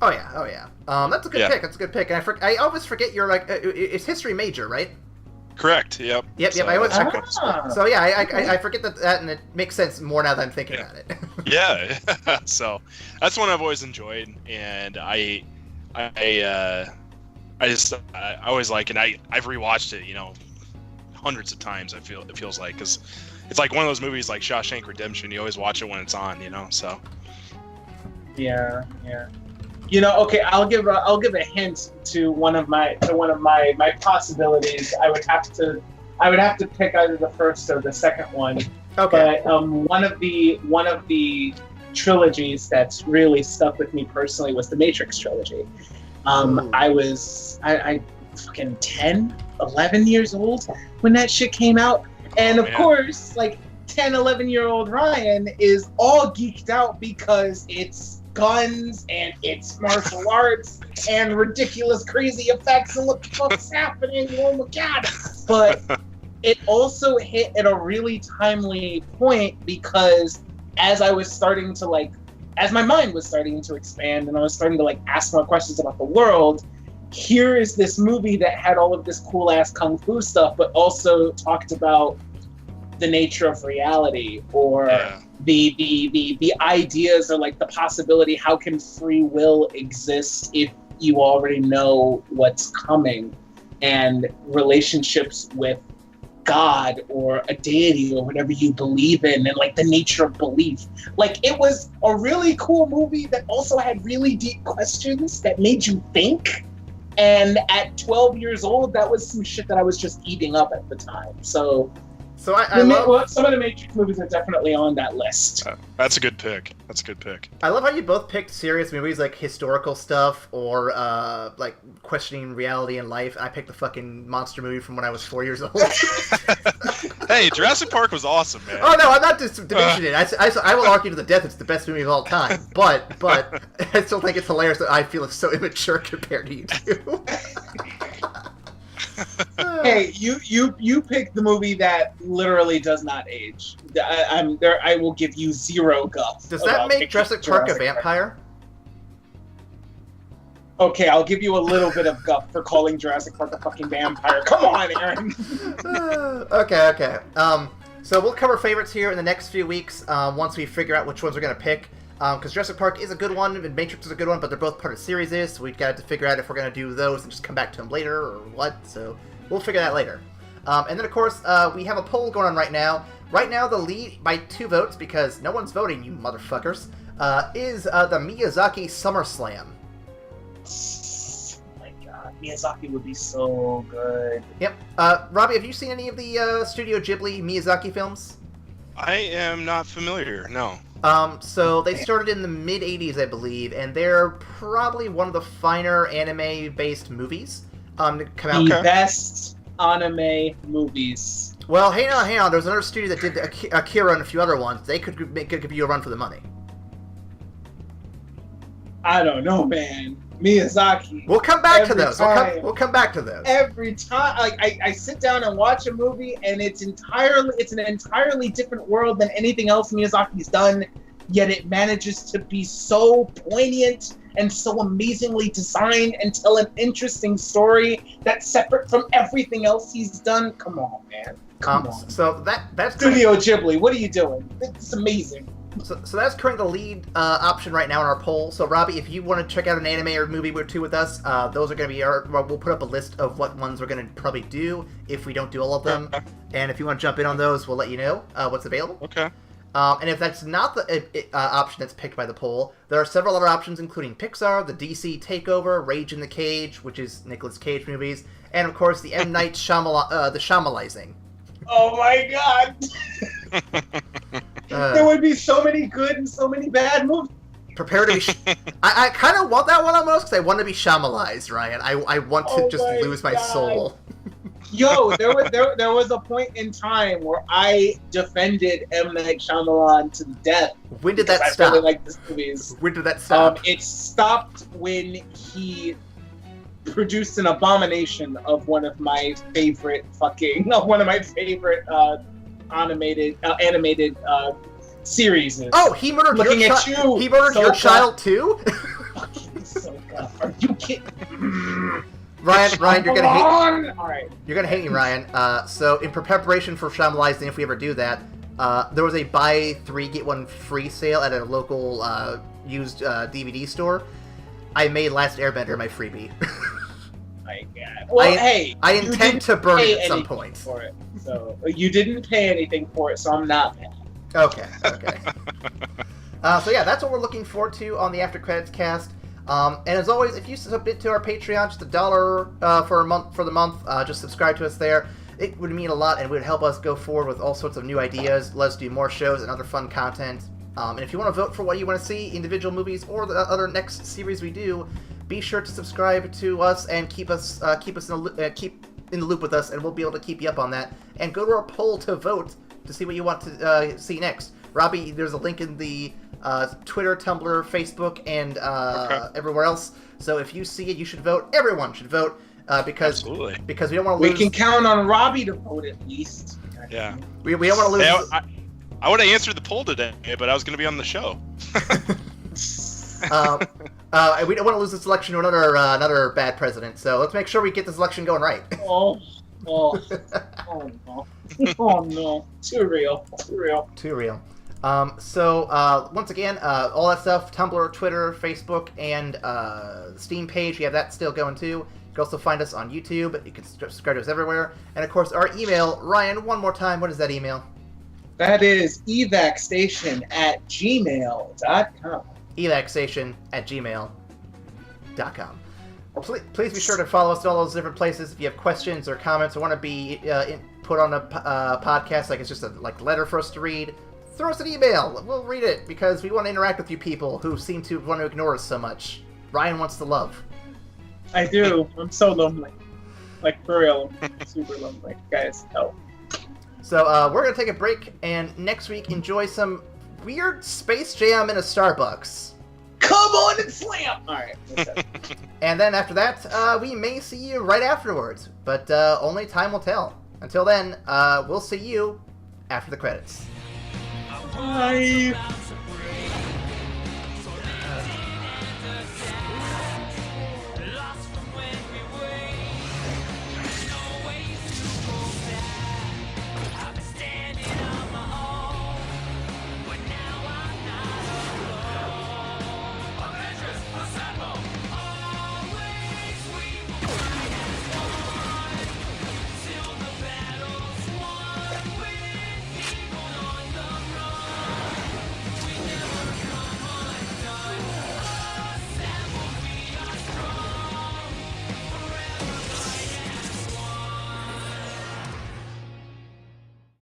[SPEAKER 1] Oh yeah. That's a good pick. That's a good pick. And I always forget you're like it's history major, right?
[SPEAKER 3] Correct. Yep.
[SPEAKER 1] So, I always so yeah, I forget that, and it makes sense more now that I'm thinking about it.
[SPEAKER 3] Yeah. So that's one I've always enjoyed, and I always like, and I've rewatched it, hundreds of times. It feels like, because it's like one of those movies like Shawshank Redemption. You always watch it when it's on, so.
[SPEAKER 2] Yeah. Okay, I'll give a hint to one of my possibilities. I would have to pick either the first or the second one.
[SPEAKER 1] Okay.
[SPEAKER 2] But one of the trilogies that's really stuck with me personally was the Matrix trilogy. I was fucking 10, 11 years old when that shit came out, and of course, like 10, 11-year-old Ryan is all geeked out because it's guns and it's martial arts and ridiculous, crazy effects and what the fuck's happening? Oh my god! But it also hit at a really timely point because as I was starting to as my mind was starting to expand and I was starting to ask more questions about the world, here is this movie that had all of this cool ass kung fu stuff, but also talked about the nature of reality or the ideas or the possibility. How can free will exist if you already know what's coming, and relationships with God or a deity or whatever you believe in, and the nature of belief. It was a really cool movie that also had really deep questions that made you think. And at 12 years old, that was some shit that I was just eating up at the time. So I love some of the Matrix movies are definitely on that list.
[SPEAKER 3] That's a good pick.
[SPEAKER 1] I love how you both picked serious movies like historical stuff or questioning reality and life. I picked the fucking monster movie from when I was 4 years old.
[SPEAKER 3] Hey, Jurassic Park was awesome, man.
[SPEAKER 1] Oh no, I'm not just diminishing it. I will argue to the death it's the best movie of all time. But I still think it's hilarious that I feel it's so immature compared to you two.
[SPEAKER 2] Hey, you picked the movie that literally does not age. I will give you zero guff.
[SPEAKER 1] Does that make Jurassic Park a vampire?
[SPEAKER 2] Okay, I'll give you a little bit of guff for calling Jurassic Park a fucking vampire. Come on, Aaron.
[SPEAKER 1] Okay. So we'll cover favorites here in the next few weeks once we figure out which ones we're going to pick. Because Jurassic Park is a good one, and Matrix is a good one, but they're both part of series, so we've got to figure out if we're going to do those and just come back to them later, or what, so we'll figure that later. And then, of course, we have a poll going on right now. Right now, the lead by 2 votes, because no one's voting, you motherfuckers, is the Miyazaki SummerSlam.
[SPEAKER 2] Oh my god, Miyazaki would be so good.
[SPEAKER 1] Yep. Robbie, have you seen any of the Studio Ghibli Miyazaki films?
[SPEAKER 3] I am not familiar, no.
[SPEAKER 1] So they started in the mid-'80s, I believe, and they're probably one of the finer anime-based movies to come out.
[SPEAKER 2] The best anime movies.
[SPEAKER 1] Well, hang on. There's another studio that did Akira and a few other ones. They could give you a run for the money.
[SPEAKER 2] I don't know, man. Miyazaki.
[SPEAKER 1] We'll come back to those. We'll come back to those.
[SPEAKER 2] Every time, I sit down and watch a movie, and it's an entirely different world than anything else Miyazaki's done. Yet it manages to be so poignant and so amazingly designed and tell an interesting story that's separate from everything else he's done. Come on, man. Come on.
[SPEAKER 1] So that's
[SPEAKER 2] Studio Ghibli. What are you doing? It's amazing.
[SPEAKER 1] So that's currently the lead option right now in our poll. So Robbie, if you want to check out an anime or movie or two with us, those are going to be we'll put up a list of what ones we're going to probably do if we don't do all of them. And if you want to jump in on those, we'll let you know what's available.
[SPEAKER 3] Okay.
[SPEAKER 1] And if that's not the option that's picked by the poll, there are several other options, including Pixar, the DC Takeover, Rage in the Cage, which is Nicolas Cage movies, and of course the M. Night Shyamalan, the Shyamalazing.
[SPEAKER 2] Oh my god! There would be so many good and so many bad movies.
[SPEAKER 1] Prepare to be. I kind of want that one almost because I want to be Shyamalazed, Ryan. I want to just lose my soul.
[SPEAKER 2] Yo, there was a point in time where I defended M. Night Shyamalan to the death.
[SPEAKER 1] When did that stop?
[SPEAKER 2] I really like his movies.
[SPEAKER 1] When did that stop?
[SPEAKER 2] It stopped when he produced an abomination of one of my favorite animated series.
[SPEAKER 1] Oh, he murdered you. He murdered your child too.
[SPEAKER 2] Fucking so god. Are you kidding?
[SPEAKER 1] Ryan, you're gonna hate.
[SPEAKER 2] All right.
[SPEAKER 1] You're gonna hate me, Ryan. So in preparation for Shyamalan, if we ever do that, there was a buy 3 get 1 free sale at a local used DVD store. I made Last Airbender my freebie.
[SPEAKER 2] My God. Well,
[SPEAKER 1] I intend to burn it at some point.
[SPEAKER 2] For it, so you didn't pay anything for it, so I'm not mad.
[SPEAKER 1] Okay. So yeah, that's what we're looking forward to on the After Credits cast. And as always, if you submit to our Patreon, just $1 for the month, just subscribe to us there. It would mean a lot, and it would help us go forward with all sorts of new ideas. Let us do more shows and other fun content. And if you want to vote for what you want to see, individual movies or the other next series we do, be sure to subscribe to us and keep in the loop with us, and we'll be able to keep you up on that. And go to our poll to vote to see what you want to see next. Robbie, there's a link in the Twitter, Tumblr, Facebook, and everywhere else. So if you see it, you should vote. Everyone should vote because we don't want to lose.
[SPEAKER 2] We can count on Robbie to vote at least.
[SPEAKER 3] Yeah.
[SPEAKER 1] We don't want to lose.
[SPEAKER 3] Hey, I would have answered the poll today, but I was going to be on the show.
[SPEAKER 1] We don't want to lose this election to another bad president. So let's make sure we get this election going right.
[SPEAKER 2] Oh no! Oh no! Too real.
[SPEAKER 1] Too real. So once again, all that stuff: Tumblr, Twitter, Facebook, and the Steam page. We have that still going too. You can also find us on YouTube. You can subscribe to us everywhere. And of course, our email. Ryan, one more time. What is that email?
[SPEAKER 2] That is evacstation@gmail.com.
[SPEAKER 1] evacstation@gmail.com. Please be sure to follow us in all those different places. If you have questions or comments or want to be put on a podcast, like it's just a letter for us to read, throw us an email. We'll read it because we want to interact with you people who seem to want to ignore us so much. Ryan wants to love.
[SPEAKER 2] I do. I'm so lonely. Like, for real. I'm super lonely. Guys, help.
[SPEAKER 1] So we're going to take a break, and next week enjoy some weird Space Jam in a Starbucks.
[SPEAKER 2] Come on and slam! Alright.
[SPEAKER 1] And then after that, we may see you right afterwards, but only time will tell. Until then, we'll see you after the credits.
[SPEAKER 2] Bye!